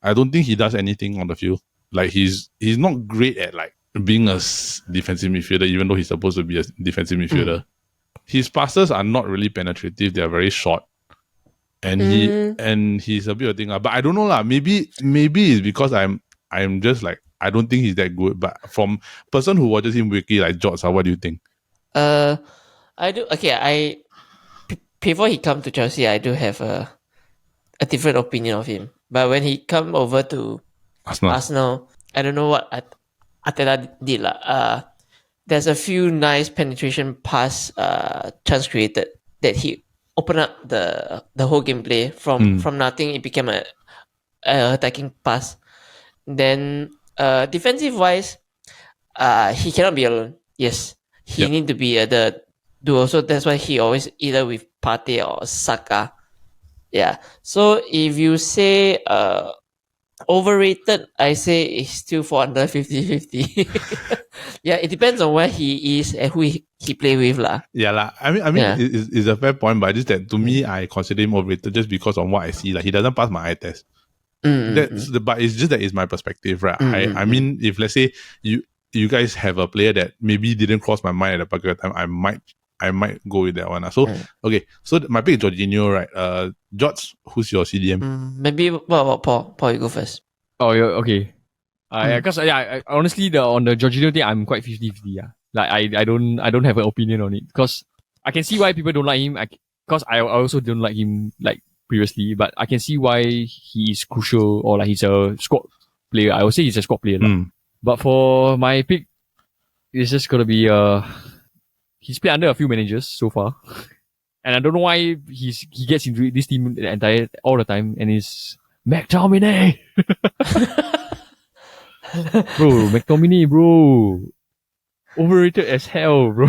I don't think he does anything on the field. Like he's not great at like being a defensive midfielder, even though he's supposed to be a defensive midfielder. His passes are not really penetrative; they are very short, and he's a bit of a thing. But I don't know lah. Maybe it's because I'm just like I don't think he's that good. But from person who watches him weekly, like George, what do you think? I do. Okay, before he come to Chelsea, I do have a different opinion of him. But when he come over to Arsenal, I don't know what Ateta did lah. There's a few nice penetration pass chance created that he opened up the whole gameplay from nothing. It became a attacking pass. Then defensive wise, he cannot be alone. Yes, he need to be the duo. So that's why he always either with Partey or Saka. Yeah. So if you say Overrated, I say, is still for under 50-50. Yeah, it depends on where he is and who he play with lah. Yeah, lah. I mean, Yeah. it's a fair point, but just that to me, I consider him overrated just because of what I see. Like, he doesn't pass my eye test. But it's just that it's my perspective, right? I mean, if let's say you guys have a player that maybe didn't cross my mind at a particular time, I might go with that one. So okay, so my pick is Jorginho, right? George, who's your CDM? Maybe what about Paul? Paul, you go first. Oh, yeah, okay. Because honestly, on the Jorginho thing, I'm quite 50-50. Yeah, like I don't have an opinion on it because I can see why people don't like him. Because I also don't like him like previously, but I can see why he is crucial or like he's a squad player. I would say he's a squad player. But for my pick, it's just gonna be he's played under a few managers so far, and I don't know why he gets into this team all the time, and it's McTominay. Bro, McTominay, bro. Overrated as hell, bro.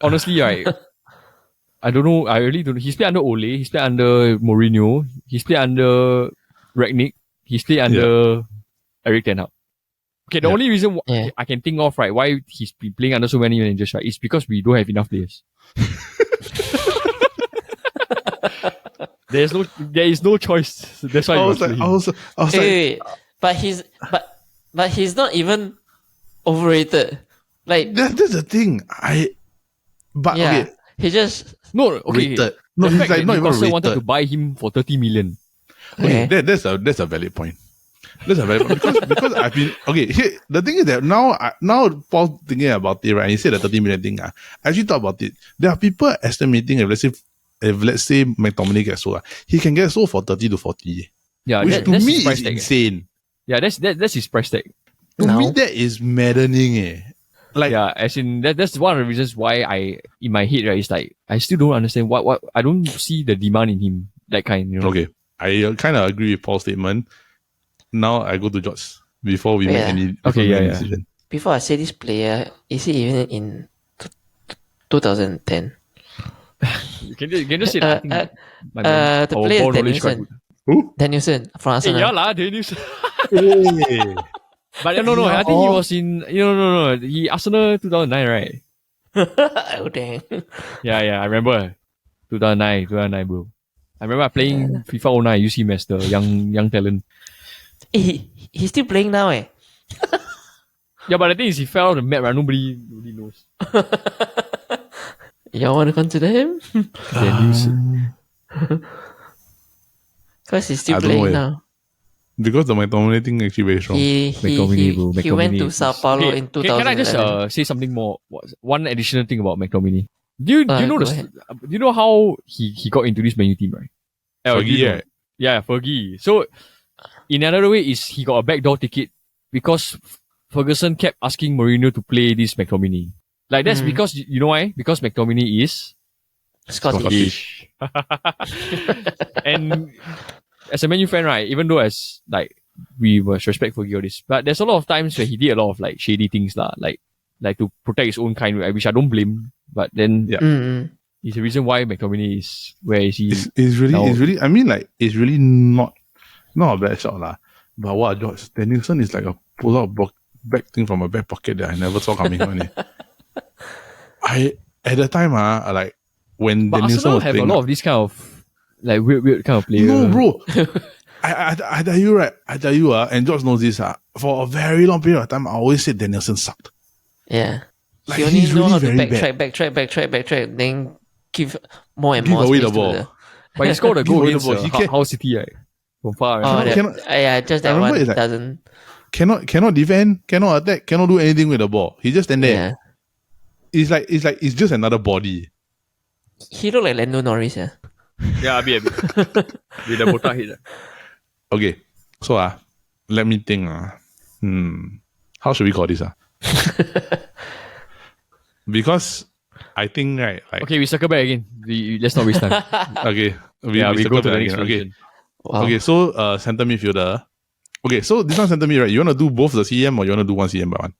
Honestly, right. I don't know. I really don't know. He's played under Ole. He's played under Mourinho. He's played under Rangnick. He's played under Eric Ten Hag. Okay, the only reason I can think of, right, why he's been playing under so many managers, right, is because we don't have enough players. There is no choice. That's why I was like, wait, but he's not even overrated. Like that's the thing. Okay. He just rated. No, he's like not even rated. Wanted to buy him for 30 million. Okay, that's a valid point. That's a valid point because I've been here. The thing is that now Paul thinking about it, right? He said the 30 million thing. I actually thought about it. There are people estimating if let's say McTominay gets sold, he can get sold for 30 to 40. Yeah, which to me is insane. Yeah, that's his price tag. To me, that is maddening. Like, yeah, as in that's one of the reasons why I in my head, right, it's like I still don't understand what I don't see the demand in him, that kind, you know. Okay, I kind of agree with Paul's statement. Now I go to George before we make any decision. Before I say this player, is he even in 2010? Can you just say that? The player is Danielson. Who? Danielson from Arsenal. Yeah lah, Danielson. Hey. But no, I think he was in no. He Arsenal 2009, right? Oh dang. Yeah, I remember 2009, bro. I remember playing FIFA 09. Use him as the young talent. He's still playing now, eh? Yeah, but the thing is, he fell on the map, right? Nobody knows. Y'all want to consider him? Danielson. Because he's still playing now. Because the McTominay thing actually very strong. He went to Sao Paulo in 2011. Can I just say something more? One additional thing about McTominay. Do you know how he got into this Man U team, right? Fergie, right? Yeah, Fergie. So in another way, is he got a backdoor ticket because Ferguson kept asking Mourinho to play this McTominay. Like that's because you know why? Because McTominay is Scottish. And as a Man U fan, right, even though as like we must respect Fergie all this, but there's a lot of times where he did a lot of like shady things lah, like to protect his own kind, which I don't blame. But then it's the reason why McTominay is where is he. It's really. I mean, like it's really not a bad shot lah. But what George Danielson is like a pull out back thing from a back pocket that I never saw coming on. At the time like when but Danielson Arsenal was have playing, a lot of this kind of like weird kind of player. No, bro. I tell you, right? And George knows this. For a very long period of time, I always said Danielson sucked. Yeah. Like, he only he's know really how to very backtrack, then give more and Give more away space the ball. to But he scored a goal against He Hull City, right? From far, Oh, right? just that one like, doesn't. Cannot defend, cannot attack, cannot do anything with the ball. He just stand there. Yeah. It's just another body. He look like Lando Norris, yeah. Yeah, a bit. With the botak head. Okay, so let me think. How should we call this? Because I think, right, like, Okay, we circle back again. Let's not waste time. okay, we go to the next again. Okay. Wow. Okay, so center midfielder. Okay, so this one center mid, right? You want to do both the CM or you want to do one CM by one?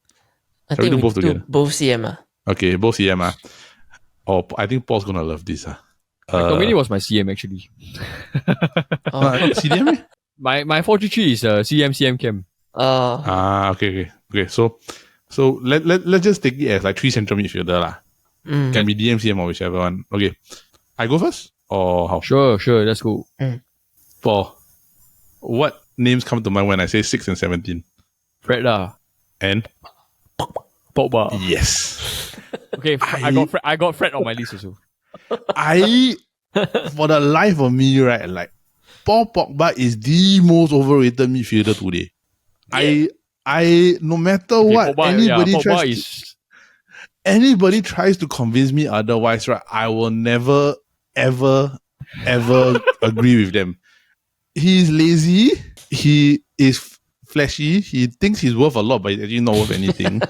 I Shall we think do both together? Both CM. Okay, both CM. Oh, I think Paul's gonna love this. McTominay was my CM actually. Oh. CDM? My 4-3-3 is CM cam. Okay. So let's just take it as like 3 central midfielder lah. Can be DM, CM or whichever one. Okay. I go first or how? Sure, let's go. Paul, what names come to mind when I say 6 and 17? Fred and Pogba. Yes. Okay, I got Fred on my list also. For the life of me, right, like Paul Pogba is the most overrated midfielder today. Yeah. I no matter what Pogba, anybody tries to convince me otherwise, right, I will never ever agree with them. He's lazy. He is flashy. He thinks he's worth a lot, but he's actually not worth anything.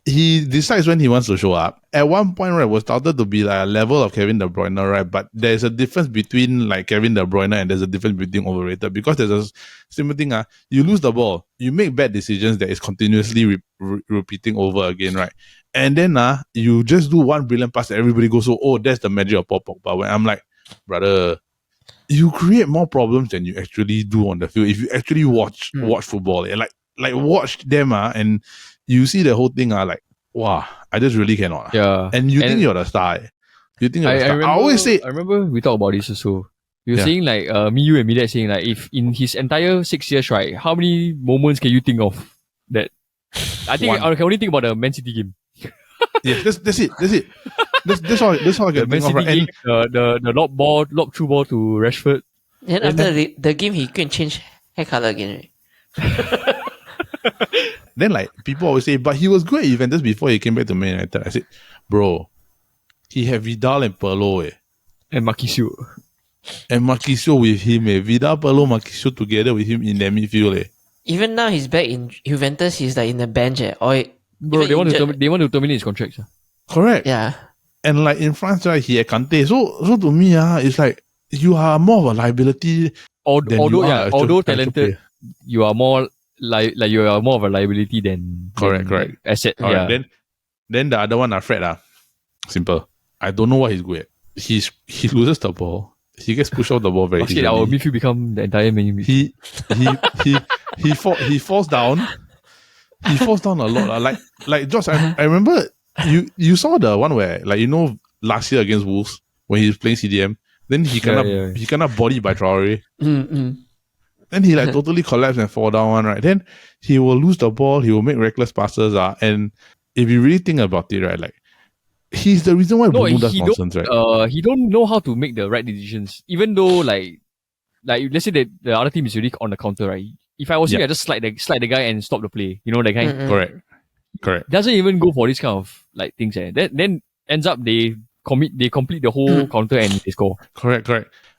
He decides when he wants to show up. At one point, right, was started to be like a level of Kevin De Bruyne, right? But there's a difference between like Kevin De Bruyne and there's a difference between overrated, because there's a similar thing. You lose the ball, you make bad decisions that is continuously repeating over again, right? And then you just do one brilliant pass and everybody goes, oh, that's the magic of Paul Pogba. When I'm like, brother, you create more problems than you actually do on the field. If you actually watch football, like watch them and you see the whole thing like, wow, I just really cannot. Yeah. And you think you're the star. You think you're the star. I remember we talked about this also. You were saying like me, you and me that saying like, if in his entire 6 years, right, how many moments can you think of that? I think I can only think about the Man City game. Yes, that's it. That's all I can think of. Right? Game, the lob through ball to Rashford. Then after the game, he can change hair color again. Right? Then like people always say, but he was good at Juventus before he came back to Man United. I said, bro, he had Vidal and Pirlo and Marquisio. And Marquisio with him Vidal, Pirlo, Marquisio together with him in the midfield Even now he's back in Juventus. He's like in the bench Bro, they want to terminate his contract. Correct. Yeah. And like in France, right, he had Kante. So to me, it's like you are more of a liability. Although talented, you are more like you are more of a liability than correct asset. Right, then the other one, Fred. Simple. I don't know what he's good at. He loses the ball. He gets pushed off the ball very easily. Our midfield become the entire menu. He falls down. He falls down a lot. Like Josh, I remember you saw the one where last year against Wolves when he was playing CDM, then he cannot body by Traore. Then he totally collapsed and fall down right. Then he will lose the ball, he will make reckless passes and if you really think about it, right, like he's the reason why Bruno does nonsense, right? He don't know how to make the right decisions. Even though like let's say that the other team is already on the counter, right? If I was him, I just slide the guy and stop the play. You know that kind. Correct. Doesn't even go for this kind of like things. Then ends up they complete the whole counter and they score. Correct.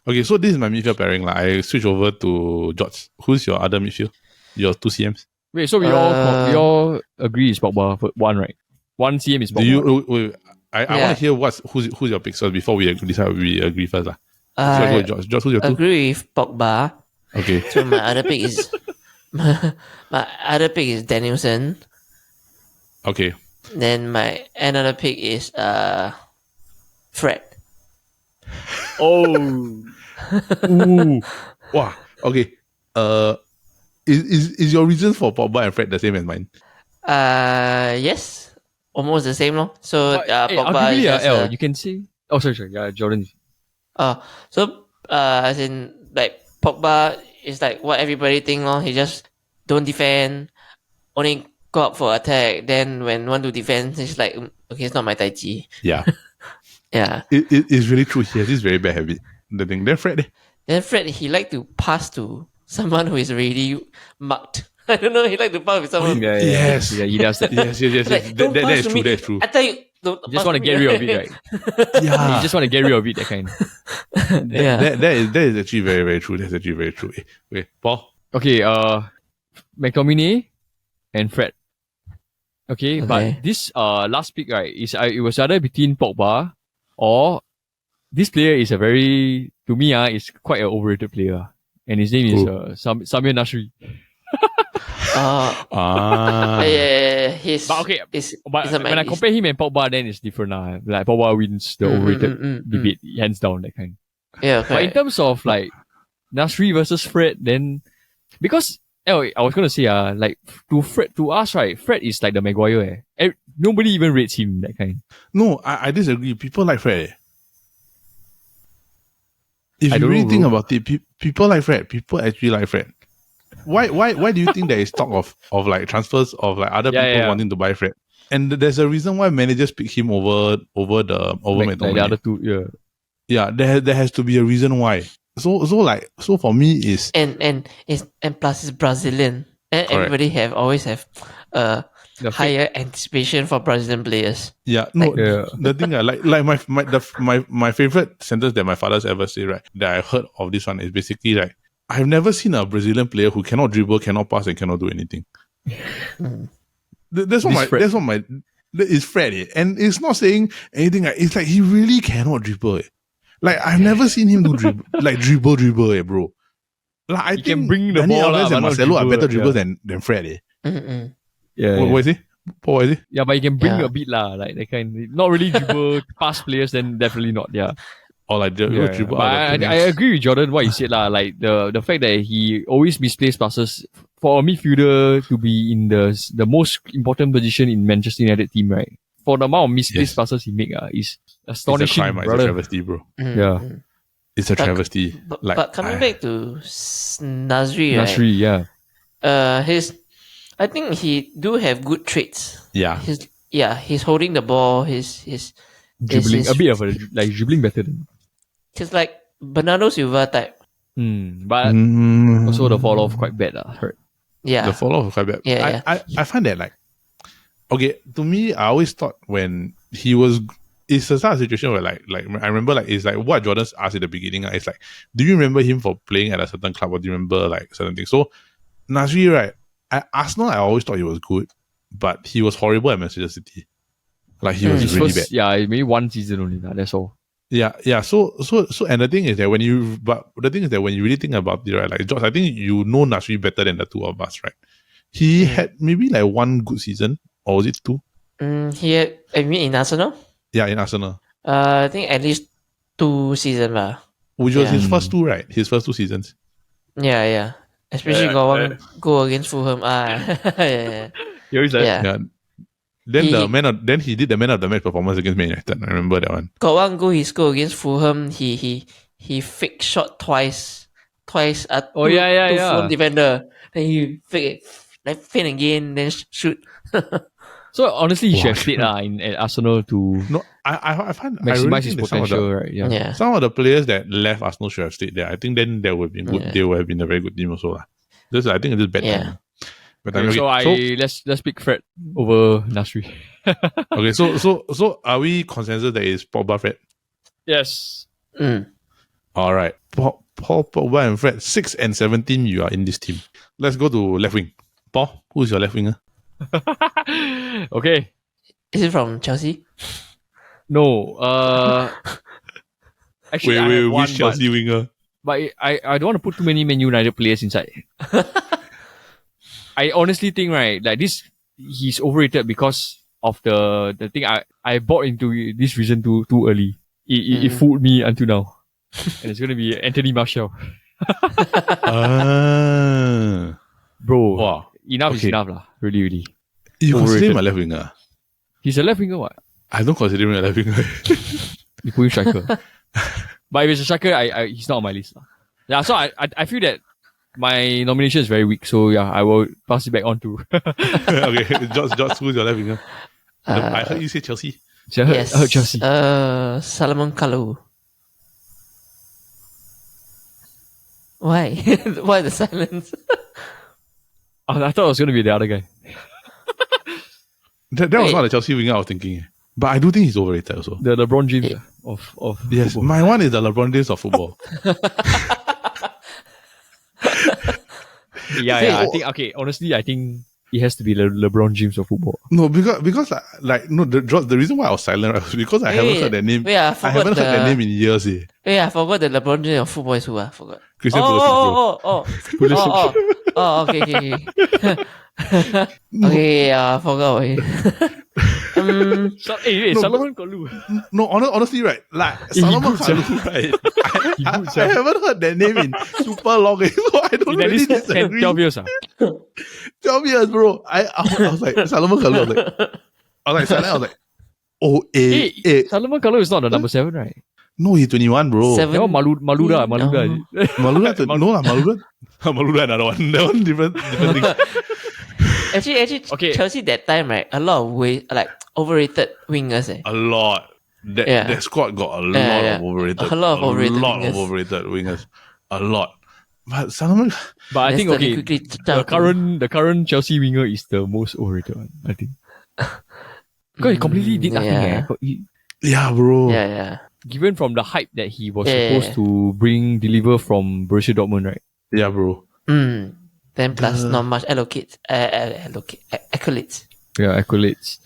Okay, so this is my midfield pairing. I switch over to George. Who's your other midfield? Your 2 CMs. Wait, so we all agree it's Pogba for one, right? 1 CM is Pogba. Do you? Wait, I want to hear who's your pick first before we decide we agree first lah. So George, who's your 2? Agree with Pogba. Okay. So my other pick is Danielson. Okay. Then my another pick is Fred. Oh. Ooh. Wow. Okay. Is your reasons for Pogba and Fred the same as mine? Yes. Almost the same, no? So Pogba is just, you can see. Oh, sorry. Yeah, Jordan. So as in like Pogba is like what everybody think, no? He just don't defend, only go up for attack. Then when want to defend, it's like okay, it's not my tai chi. Yeah. Yeah. It's really true. He has this very bad habit. The thing. Then Fred, he like to pass to someone who is already marked. I don't know. He like to pass with someone. Yes. Yeah, he does that. Yes. Like, that is true. I tell you. You just want to get rid of it, right? Yeah. You just want to get rid of it, that kind. That is actually very, very true. That's actually very true. Okay, Paul. Okay, McTominay and Fred. Okay, but this last pick, right, it was either between Pogba or this player is to me, is quite an overrated player. And his name is Samir Nasri. But when I compare him and Pogba, then it's different. Like Pogba wins the overrated debate, hands down, that kind. Yeah, okay. But in terms of like Nasri versus Fred, then because I was gonna say like to us, right, Fred is like the Maguire. Nobody even rates him that kind. No, I disagree. People like Fred. If I you don't really know, think bro. about it, people like Fred. People actually like Fred. Why do you think there is talk of like transfers of like other people wanting to buy Fred? And there's a reason why managers pick him over McTominay. Like the other two, yeah. Yeah, there has to be a reason why. So for me is and plus it's Brazilian. And everybody always have higher anticipation for Brazilian players. Yeah, no. The thing like my favorite sentence that my father's ever said, right, that I heard of this one is basically like, I've never seen a Brazilian player who cannot dribble, cannot pass, and cannot do anything. That's Fred. And it's not saying anything. Like, it's like he really cannot dribble. Like I've never seen him do dribble, bro. Like I He think can bring the Dani ball Alves and Marcelo are better dribblers yeah. than Fred. Yeah. What is he? What is he? Yeah, but he can bring a bit like that kind. Not really dribble past players, then definitely not. Yeah. Or like dribble. But I agree with Jordan what he said lah. Like the fact that he always misplays passes for a midfielder to be in the most important position in Manchester United team, right? For the amount of misplaced passes he make, is astonishing. It's a crime, it's a travesty, bro. Yeah. It's a travesty. But coming back to Nasri, right? Nasri, yeah. I think he do have good traits. Yeah. He's holding the ball. He's dribbling a bit of dribbling better than. He's like Bernardo Silva type. But also the fall off quite bad, right? Yeah. The fall off quite bad. Yeah. I find that like, okay, to me, I always thought when he was, it's a sort of situation where like I remember like it's like what Jordan asked at the beginning. It's like, do you remember him for playing at a certain club, or do you remember like certain things? So Nasri, right? At Arsenal, I always thought he was good, but he was horrible at Manchester City. Like he was really bad. Yeah, maybe one season only. That's all. Yeah. So, and the thing is that when you really think about it, right? Like George, I think you know Nasri better than the two of us, right? He had maybe like one good season, or was it two? He had, I mean, in Arsenal. Yeah, in Arsenal. I think at least 2 seasons, which was his first two, right? His first 2 seasons. Yeah. Especially got one goal against Fulham. Yeah. Then he did the man of the match performance against Man United. I remember that one. Got one goal he scored against Fulham. He fake shot twice. Fulham defender. Then he fake like feint again, then shoot. So honestly, he should have stayed at Arsenal to I find maximize his potential, right? Yeah. Some of the players that left Arsenal should have stayed there. I think then there would have been good. Yeah. They would have been a very good team also. I think it is bad. Yeah. Let's pick Fred over Nasri. Okay, so are we consensus that is Pogba, Fred? Yes. All right, Paul, Pogba, and Fred. 6 and 17. You are in this team. Let's go to left wing. Paul, who's your left winger? Okay. Is it from Chelsea? No. Actually, which Chelsea winger? But I don't want to put too many Man United players inside. I honestly think, right, like he's overrated because of the thing I bought into this reason too early. It fooled me until now. And it's gonna be Anthony Martial. Bro, wow. Enough is enough lah. Really. You consider him a left winger? He's a left winger, what? I don't consider him a left winger. You put him striker. But if it's a striker, he's not on my list. Yeah, so I feel that my nomination is very weak. So yeah, I will pass it back on to. Okay, George, who's your left winger? I heard you say Chelsea. Yes. Chelsea. Salomon Kalou. Why? Why the silence? I thought it was going to be the other guy. That was not the Chelsea winger I was thinking. But I do think he's overrated also. The LeBron James of yes, football. My one is the LeBron James of football. I think, okay, honestly, I think it has to be LeBron James of football. No, because the reason why I was silent was because I haven't heard that name. I haven't heard that name in years. I forgot the LeBron James of football is who? I forgot. Christian Pulisic. Okay. Okay, I forgot. Salomon Kalou. No, honestly, right? Like Salomon Kalou, right? I haven't heard that name in super long, so I don't really disagree. 12 years. 12 years, bro. I was like, Salomon Kalou. I was like, oh, Salomon Kalou is not the number 7, right? No, he's 21, bro. 7. That one Maluda. Maluda, Maluda, another one. That one different thing. Actually, Okay. Chelsea that time, right? A lot of overrated wingers. A lot. That squad got a lot of overrated. A lot of overrated wingers. A lot. But Salomon. But I think quickly the current Chelsea winger is the most overrated one, I think. Because he completely did nothing. Yeah, bro. Yeah. Given from the hype that he was supposed to deliver from Borussia Dortmund, right? Yeah, bro. Then plus not much accolades. Yeah, accolades.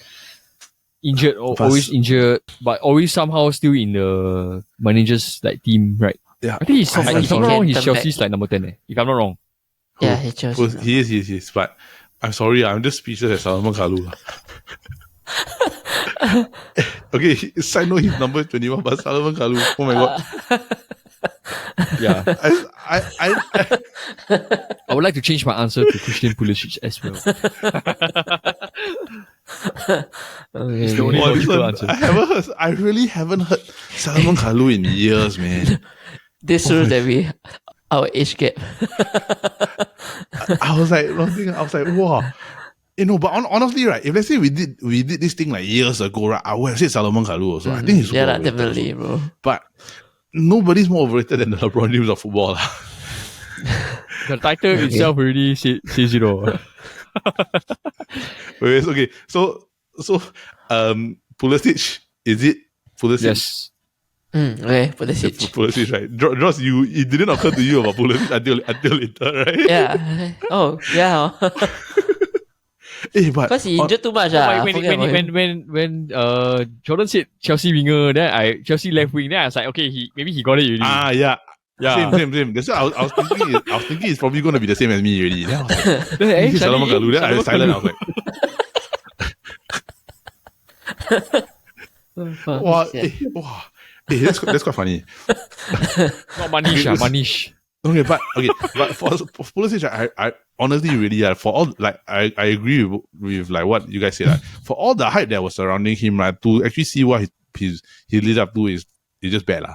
Injured, always injured, but always somehow still in the manager's team, right? Yeah. I think if I'm not wrong, he's Chelsea's number 10. If I'm not wrong. Yeah, he's Chelsea. He is. But I'm sorry, I'm just speechless at Salomon Kalou. Okay, side note, his number is 21, but Salomon Kalou. Oh my god. Yeah. I would like to change my answer to Christian Pulisic as well. It's the only logical answer. I really haven't heard Salomon Kalou in years, man. This shows that our age gap. I was like, wow. But honestly, right, if let's say we did this thing like years ago, right, I would have said Salomon Kalou also. I think he's super overrated definitely, also. Bro. But nobody's more overrated than the LeBron James of football. The title itself already says it all. Wait, okay. So Pulisic, is it Pulisic? Yes. Okay, Pulisic. Pulisic, right? Josh, it didn't occur to you about Pulisic until later, right? Yeah. Oh, yeah. Because he injured too much. When Jordan said Chelsea winger, then Chelsea left wing, then I was like, okay, maybe he got it already. Yeah. Same. That's why I was thinking it's probably going to be the same as me already. Then I was like, Salomon Kalou. Then I was silent. I was like, that's quite funny. Not Manish. Okay, but for Pulisic, I honestly really for all I agree with like what you guys said. Like, for all the hype that was surrounding him, right, to actually see what he leads up to is just bad lah.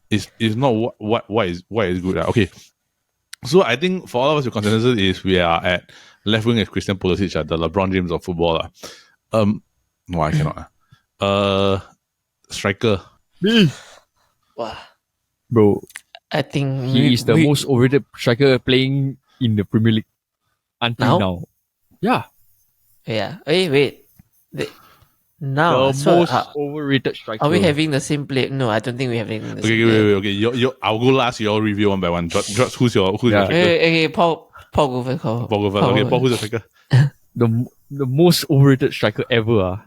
It's not what is good. Okay, so I think for all of us, the consensus is we are at left wing as Christian Pulisic, the LeBron James of football. No, I cannot. Striker. Wow. Bro, I think he is the most overrated striker playing in the Premier League until now. Yeah. Yeah. Wait. Now, the most overrated striker. Are we having the same play? No, I don't think we're having the same play. Okay. I'll go last. You all review one by one. George, who's your striker? Okay, Paul go first. Okay, Paul, who's the striker? The most overrated striker ever,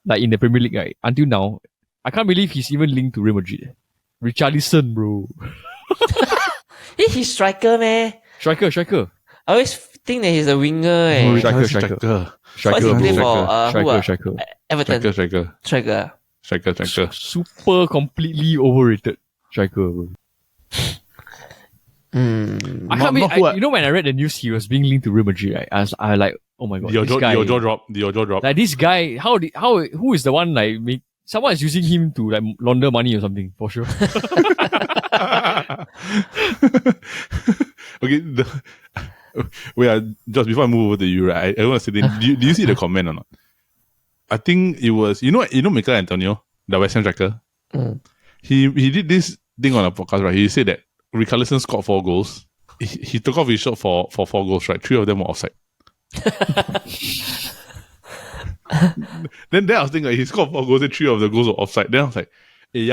like in the Premier League, right? Until now, I can't believe he's even linked to Real Madrid. Richarlison, bro. He's striker, man. Striker. I always think that he's a winger. Striker. Everton. Striker. Super completely overrated striker, bro. I can't believe, when I read the news, he was being linked to Real Madrid, right? I like, oh my god, your jaw drop. Like this guy, who is the one like someone is using him to like launder money or something for sure. Okay, just before I move over to you, right? I want to say, do you see the comment or not? I think it was Mikel Antonio, the West Ham striker. He did this thing on a podcast, right? He said that Richarlison scored 4 goals. He took off his shot for 4 goals, right? 3 of them were offside. Then I was thinking he scored 4 goals and 3 of the goals were offside. Then I was like, he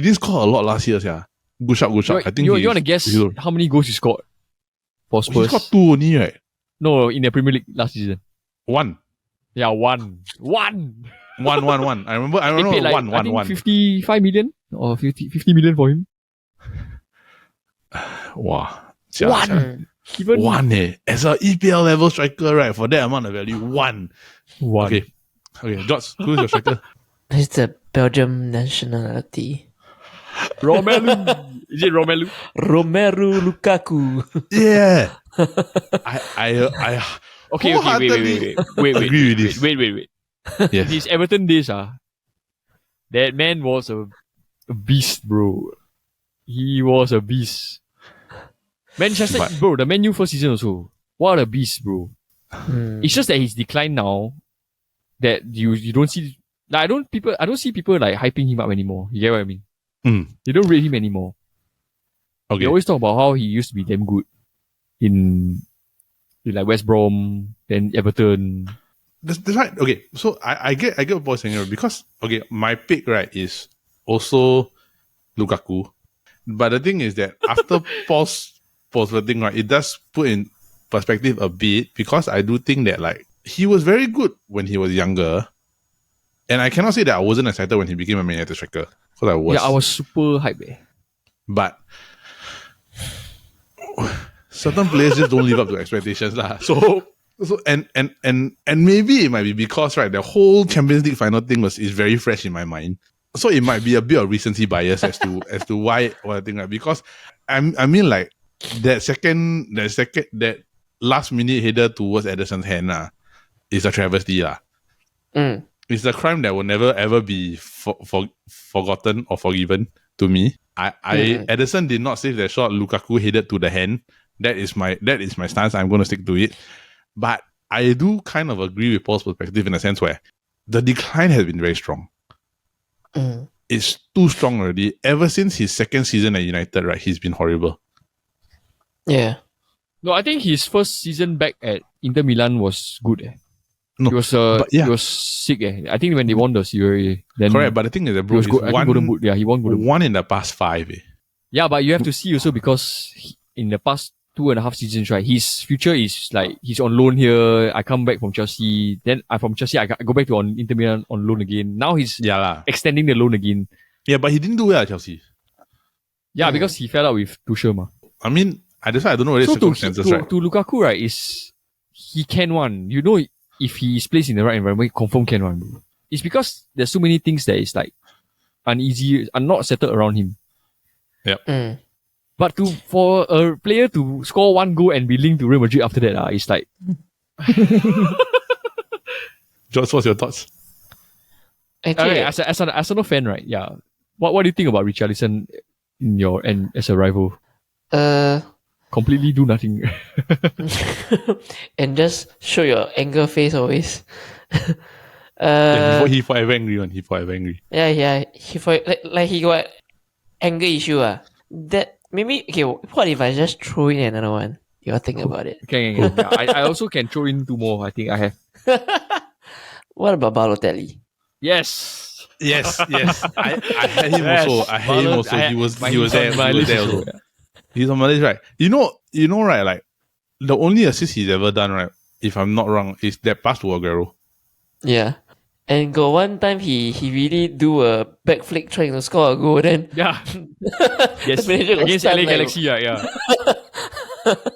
didn't score a lot last year, yeah. Good shot. I think you want to guess how many goals he scored for Spurs? He scored 2 only, right? No, in the Premier League last season. 1. Yeah, 1. 1. I remember paid 1. I think 55 million or 50 million for him. Wow. 1. Even 1 as an EPL level striker, right? For that amount of value, 1. Okay. Okay, George, who's your striker? He's the Belgium nationality. Romelu. Is it Romelu? Romelu Lukaku. Yeah. I Okay, wait. agree with this. Wait. Yes. His Everton days, that man was a beast, bro. He was a beast. Manchester, bro, the Man U first season also. What a beast, bro. It's just that he's declined now. That you don't see, like, I don't see people like hyping him up anymore. You get what I mean? They don't rate him anymore. Okay. They always talk about how he used to be damn good in like West Brom, then Everton. That's right. Okay, so I get what you're saying, because okay, my pick, right, is also Lukaku. But the thing is that after Paul's thing, right, it does put in perspective a bit, because I do think that like he was very good when he was younger. And I cannot say that I wasn't excited when he became a Man United striker. Because I was. Yeah, I was super hyped. But certain players just don't live up to expectations. So and maybe it might be because, right, the whole Champions League final thing is very fresh in my mind. So it might be a bit of recency bias as to why what I think, right? Because I mean, like, that last minute header towards Ederson's hand is a travesty. It's a crime that will never ever be forgotten or forgiven to me. Ederson did not save that shot. Lukaku headed to the hand. That is my stance. I'm going to stick to it. But I do kind of agree with Paul's perspective in a sense where the decline has been very strong. It's too strong already. Ever since his second season at United, right, he's been horrible. Yeah. No, I think his first season back at Inter Milan was good. No, he was sick. I think when they won the Serie A, then correct. But the thing is that, bro, he won Golden Boot. Yeah, he won Golden Boot. One in the past 5. Yeah, but you have to see also, because in the past 2.5 seasons, right, his future is like he's on loan here. I come back from Chelsea, then from Chelsea I go back to Inter Milan on loan again. Now he's extending the loan again. Yeah, but he didn't do well at Chelsea. Yeah, because he fell out with Tuchel. I mean, that's why I don't know what it's circumstances, right? To Lukaku, right, is he can one. You know, if he is placed in the right environment, he confirm can one, bro. It's because there's so many things that is like uneasy and not settled around him. Yep. But for a player to score one goal and be linked to Real Madrid after that, it's like. George, what's your thoughts? Actually, as an Arsenal fan, right? Yeah. What do you think about Richarlison in your end as a rival? Completely do nothing. And just show your anger face always. He forever angry. He forever angry. Yeah. He got anger issue. That maybe okay. What if I just throw in another one? You think about it. Okay. Yeah, I also can throw in 2 more. I think I have. What about Balotelli? Yes. I had him also. I had him also. He was there. He was there also. He's on my list, right? You know, right? Like, the only assist he's ever done, right, if I'm not wrong, is that pass to Aguero. Yeah. And got one time he really do a back flick trying to score a goal, then yes, against LA Galaxy, yeah.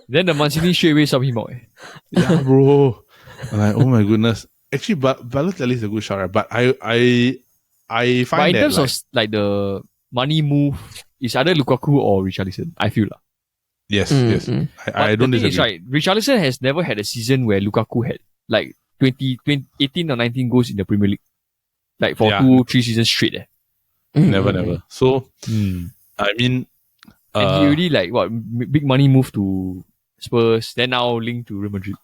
Then the Mancini straight away sub him out. Yeah, bro. I'm like, oh my goodness. Actually, Balotelli is a good shot, right? But I find but in that, terms of like the money move, it's either Lukaku or Richarlison, I feel. Yes. I don't disagree. Is, right, Richarlison has never had a season where Lukaku had like 18 or 19 goals in the Premier League. Like for 2-3 seasons straight. Never. So, I mean... and he already like, big money move to Spurs, then now linked to Real Madrid.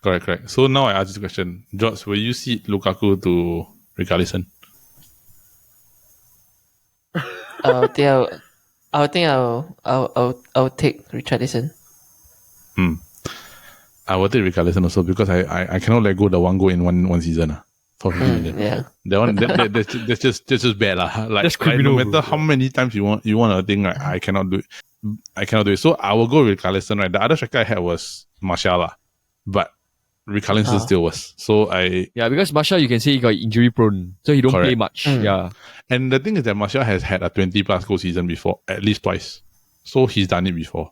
Correct. So now I ask you the question. George, will you cede Lukaku to Richarlison? I'll take Richarlison. I will take Richarlison also, because I cannot let go the one goal in one season. For 50 million. Yeah. That one that's just bad. Like criminal, no matter how many times you want a thing, right, I cannot do it. So I will go with Richarlison, right? The other striker I had was Martial, but Richarlison still was. So because Martial, you can say he got injury prone, so he don't play much. Yeah. And the thing is that Martial has had a 20+ goal season before, at least twice. So he's done it before.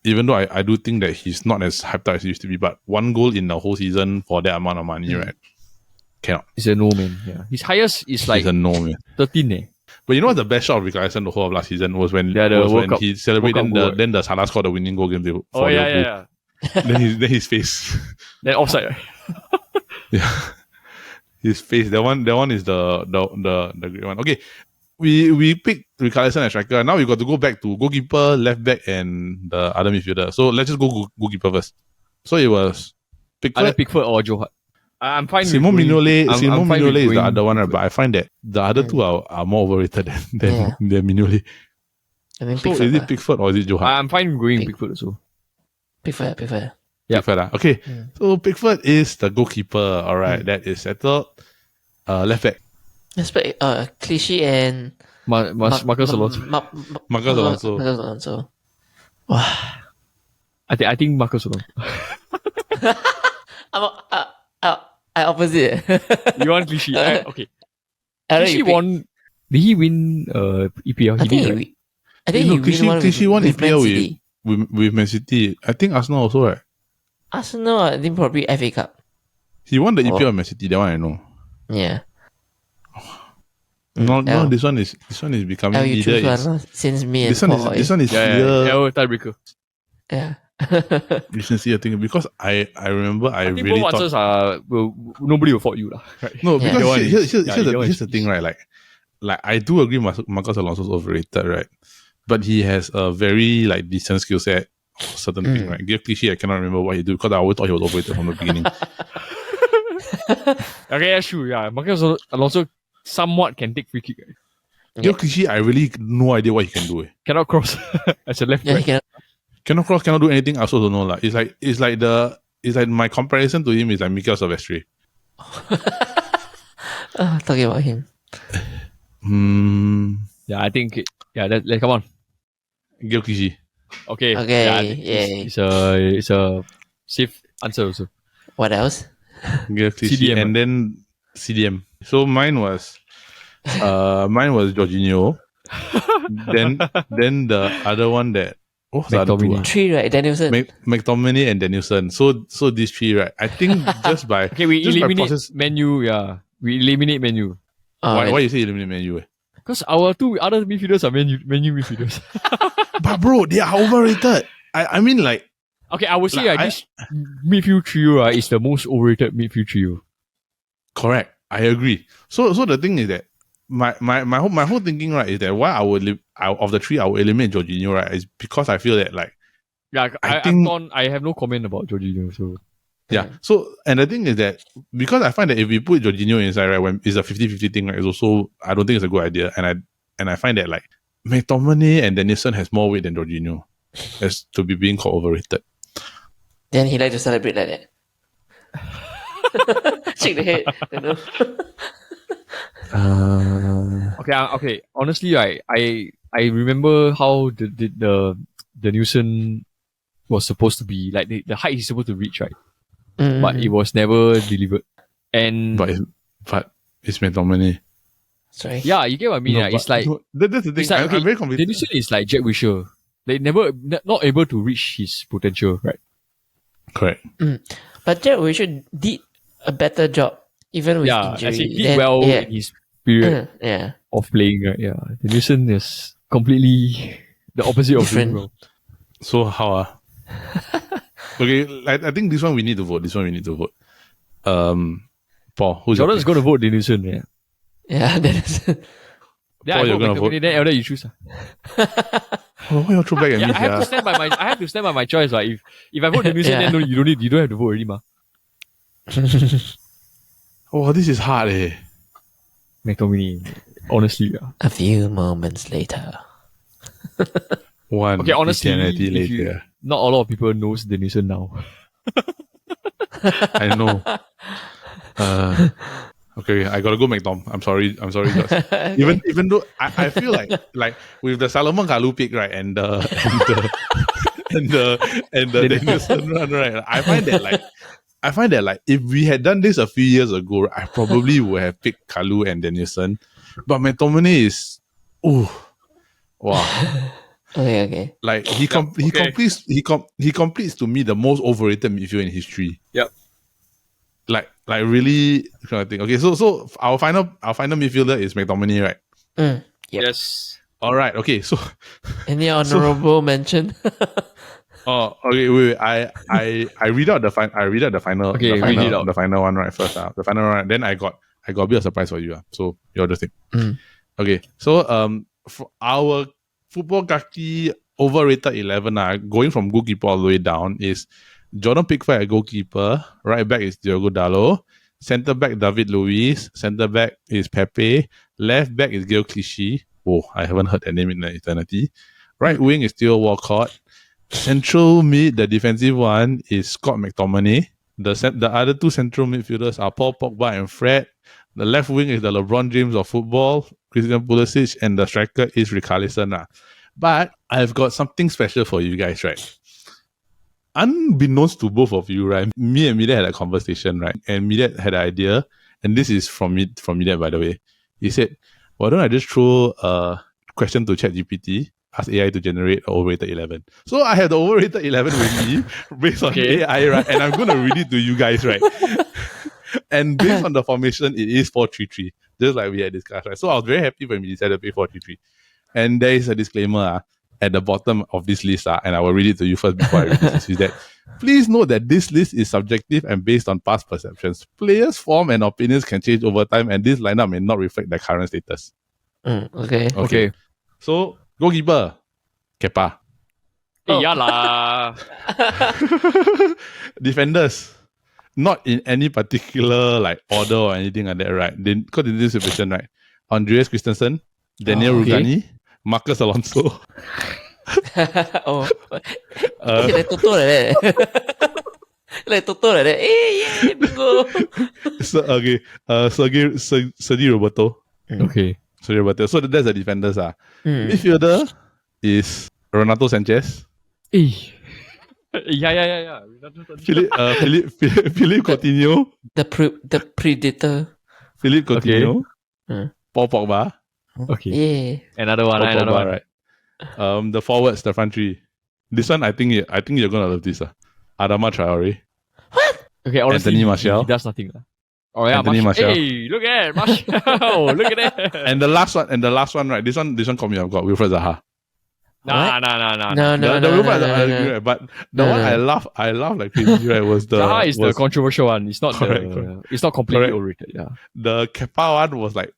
Even though I do think that he's not as hyped up as he used to be, but 1 goal in the whole season for that amount of money, right? Cannot. He's a no man. Yeah. His highest is like He's a no man. 13 eh. But you know what the best shot of Richarlison the whole of last season was when, he celebrated then the Salah scored the winning goal against Liverpool. Oh yeah. then his face. Then offside. Right? Yeah. His face. That one is the great one. Okay. We picked Richarlison as striker. Now we got to go back to goalkeeper, left back, and the other midfielder. So let's just go goalkeeper first. So it was Pickford. Either Pickford or Joe Hart. I'm fine Simon Mignolet is the other one, Pickford. but I find that the other two are more overrated than Mignolet. I mean, so is it Pickford or is it Joe Hart? I'm fine with going Pickford also. Pickford. Yep. Pickford. Okay. So Pickford is the goalkeeper. All right. That is settled. Left back. Clichy and Marcus Alonso. Marcus Alonso. Wow. I think Marcus Alonso. I opposite. You want Clichy? Okay. Clichy won. Did he win EPL? He did, right? I think he Clichy won with EPL Man City. with Man City. I think Arsenal also, right? Arsenal, I think probably FA Cup. He won the EPL with Man City. That one I know. Yeah. No, this one is becoming you choose one since me and this one is tiebreaker. Yeah. Recency, I think, because I remember I think really both thought answers are nobody will fault you lah. Right? no, because here's the is thing, right? Like I do agree Marcus Alonso is overrated, right? But he has a very like decent skill set, certain thing, right? Give Clichy, I cannot remember what he do because I always thought he was overrated from the beginning. Okay, yeah, sure, yeah. Marcus Alonso somewhat can take free kick. Right? Give Clichy, I really no idea what he can do. Cannot cross as a left back. Cannot cross, cannot do anything. I also don't know lah. It's like my comparison to him is like Mikel Silvestri. Talking about him. Yeah, I think come on. Give Clichy. Okay. Yeah, it's a safe answer also. What else? Give Clichy CDM. And then CDM. So mine was Jorginho. then the other one that the other two? Three, right? Danielson. McTominay and Danielson. So these three, right? I think just by we just eliminate menu. Yeah, we eliminate menu. Why you say eliminate menu? Because our two other midfielders are menu midfielders. But bro, they are overrated. I mean, like, okay, I would say this midfield trio is the most overrated midfield trio. Correct. I agree. So the thing is that my whole thinking, right, is that why I would of the three I would eliminate Jorginho, right, is because I feel that like I have no comment about Jorginho, so yeah. So and the thing is that because I find that if we put Jorginho inside, right, when it's a 50-50 thing, right, it's also I don't think it's a good idea, and I find that like McTominay and Danielson has more weight than Jorginho as to be being called overrated. Then he like to celebrate like that. Shake the head. You know? Okay. Honestly, I remember how the Newson was supposed to be like the height he's supposed to reach, right? Mm-hmm. But it was never delivered. And but it's McTominay. Sorry. Yeah, you get what I mean. It's that's the thing. It's like, I'm very convinced. Danielson is like Jack Wilshere. They not able to reach his potential, right? Correct. But Jack Wilshere did a better job even with injury. He did well in his period of playing, right? Yeah. Danielson is completely the opposite of doing well. So how okay, I think this one we need to vote. Paul, who's Jordan's going to vote Danielson, yeah. Yeah, Danielson. Yeah, Paul, you're going to vote. Then Elder, you choose. Why you throw back at me? I have to stand by my choice. Like, if I vote Danielson, then you don't have to vote already, ma. Oh, this is hard, McTominay, honestly, yeah. A few moments later. One honestly, later. Not a lot of people knows Danielson now. I know. Okay, I gotta go McDom. I'm sorry, Josh. Okay. Even though I feel like with the Salomon Kalou pick, right, and the Danielson run, right, I find that like if we had done this a few years ago, I probably would have picked Kalou and Danielson. But McTominay is wow. Okay. Like he completes to me the most overrated midfield in history. Yep. Like Like really kind of thing. Okay, so our final midfielder is McTominay, right? Yep. Yes. All right. Okay. So any honorable mention? Oh, okay. Wait. I read out the final. Okay, the read it final, out. the final one right first. The final one. Then I got a bit of surprise for you. So you're just think. Okay. So for our football kaki overrated 11 going from goalkeeper all the way down is Jordan Pickford at goalkeeper. Right back is Diogo Dalot. Centre back David Luiz. Centre back is Pepe. Left back is Gil Clichy. Oh, I haven't heard that name in eternity. Right wing is Theo Walcott. Central mid, the defensive one, is Scott McTominay. The other two central midfielders are Paul Pogba and Fred. The left wing is the LeBron James of football, Christian Pulisic, and the striker is Richarlison. But I've got something special for you guys, right? Unbeknownst to both of you, right? Me and Midet had a conversation, right? And Midet had an idea, and this is from Midet, by the way. He said, why don't I just throw a question to ChatGPT, ask AI to generate an overrated 11. So I have the overrated 11 with me based on AI, right? And I'm going to read it to you guys, right? And based on the formation, it is 4-3-3, just like we had discussed, right? So I was very happy when we decided to play 4-3-3. And there is a disclaimer at the bottom of this list, and I will read it to you first before I read this, is that please note that this list is subjective and based on past perceptions. Players' form and opinions can change over time, and this lineup may not reflect their current status. Okay. So, goalkeeper, Kepa. Yala. Defenders, not in any particular like order or anything like that, right? Because in this situation, right? Andreas Christensen, Daniel Rugani, Marcus Alonso. Like Toto like that. Like Toto like that. Hey, bingo. Sergio Roberto. Okay. Sergio Roberto. So that's the defenders. Midfielder is Renato Sanchez. Yeah. Philippe Coutinho. The Predator. Philippe Coutinho. Paul Pogba. Okay. Yeah. Another one. Right. The forwards, the front three. This one, I think you're gonna love this. Adama Traore. What? Okay, honestly, Anthony Martial. he does nothing. Oh yeah, Anthony Martial. Hey, look at Martial. Look at that. And the last one, right? This one caught me off guard. Wilfred Zaha. Nah. The Wilfred Zaha, I agree, right? But the one I laugh like crazy, right? Was the Zaha is the controversial one. It's not correct. It's not completely overrated. Yeah. The Kepa one was like,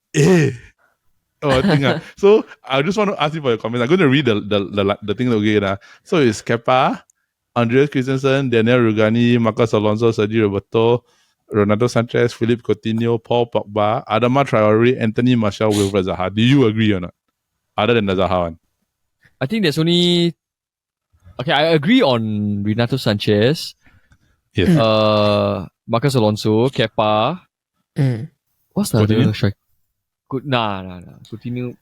I think so I just want to ask you for your comments. I'm going to read the thing again. So it's Kepa, Andreas Christensen, Daniel Rugani, Marcus Alonso, Sergio Roberto, Renato Sanchez, Philippe Coutinho, Paul Pogba, Adama Traore, Anthony Martial, Wilfred Zaha. Do you agree or not? Other than the Zaha one. I think there's only... Okay, I agree on Renato Sanchez. Yes. Marcus Alonso, Kepa. What's the other strike? Good. Nah. Coutinho.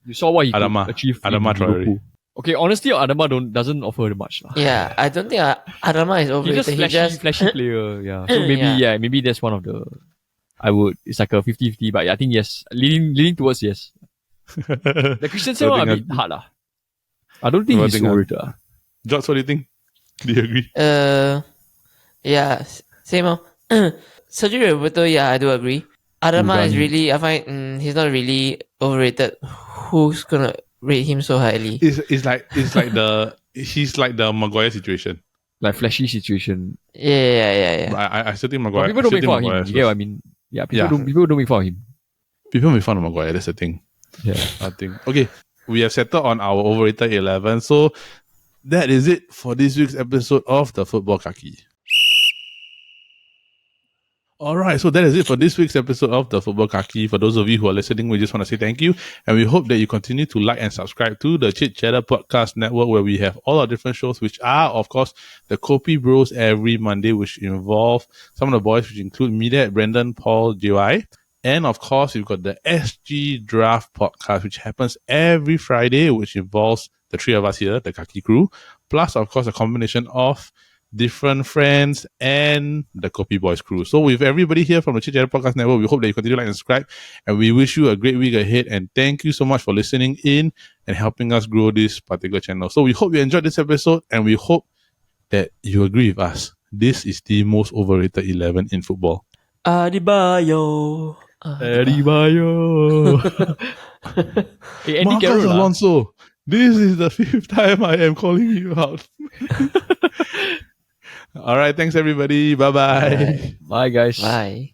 You saw what he could achieve. Adama Traore. Okay, honestly, Adama doesn't offer much. Yeah, I don't think Adama is overrated. He's just flashy player. Yeah. So maybe that's one of the... It's like a 50-50, but I think yes. Leaning towards yes. The Christensen one a bit hard. I don't think he's overrated. George, what do you think? Do you agree? Yeah, same. Sergio Roberto, yeah, I do agree. Adama is really, I find he's not really overrated. Who's gonna rate him so highly? He's like the Maguire situation. Like flashy situation. Yeah. I still think Maguire. But people don't make fun of him. You get what I mean? Yeah, people don't make fun of him. People make fun of Maguire, that's the thing. Yeah. I think. Okay, we have settled on our overrated 11. So that is it for this week's episode of the Football Kaki. Alright, so that is it for this week's episode of the Football Kaki. For those of you who are listening, we just want to say thank you. And we hope that you continue to like and subscribe to the Chit Chatter Podcast Network, where we have all our different shows, which are, of course, the Kopi Bros every Monday, which involve some of the boys, which include Midet, Brendan, Paul, JY. And of course, we've got the SG Draft Podcast, which happens every Friday, which involves the three of us here, the Kaki crew, plus, of course, a combination of different friends and the Kopi Boys crew. So with everybody here from the Chit Chatter Podcast Network, we hope that you continue to like and subscribe, and we wish you a great week ahead, and thank you so much for listening in and helping us grow this particular channel. So we hope you enjoyed this episode, and we hope that you agree with us. This is the most overrated 11 in football. Adebayo. Adebayo. Hey, Andy Marcus Carroll. Alonso. This is the 5th time I am calling you out. All right. Thanks, everybody. Bye-bye. Bye, guys. Bye.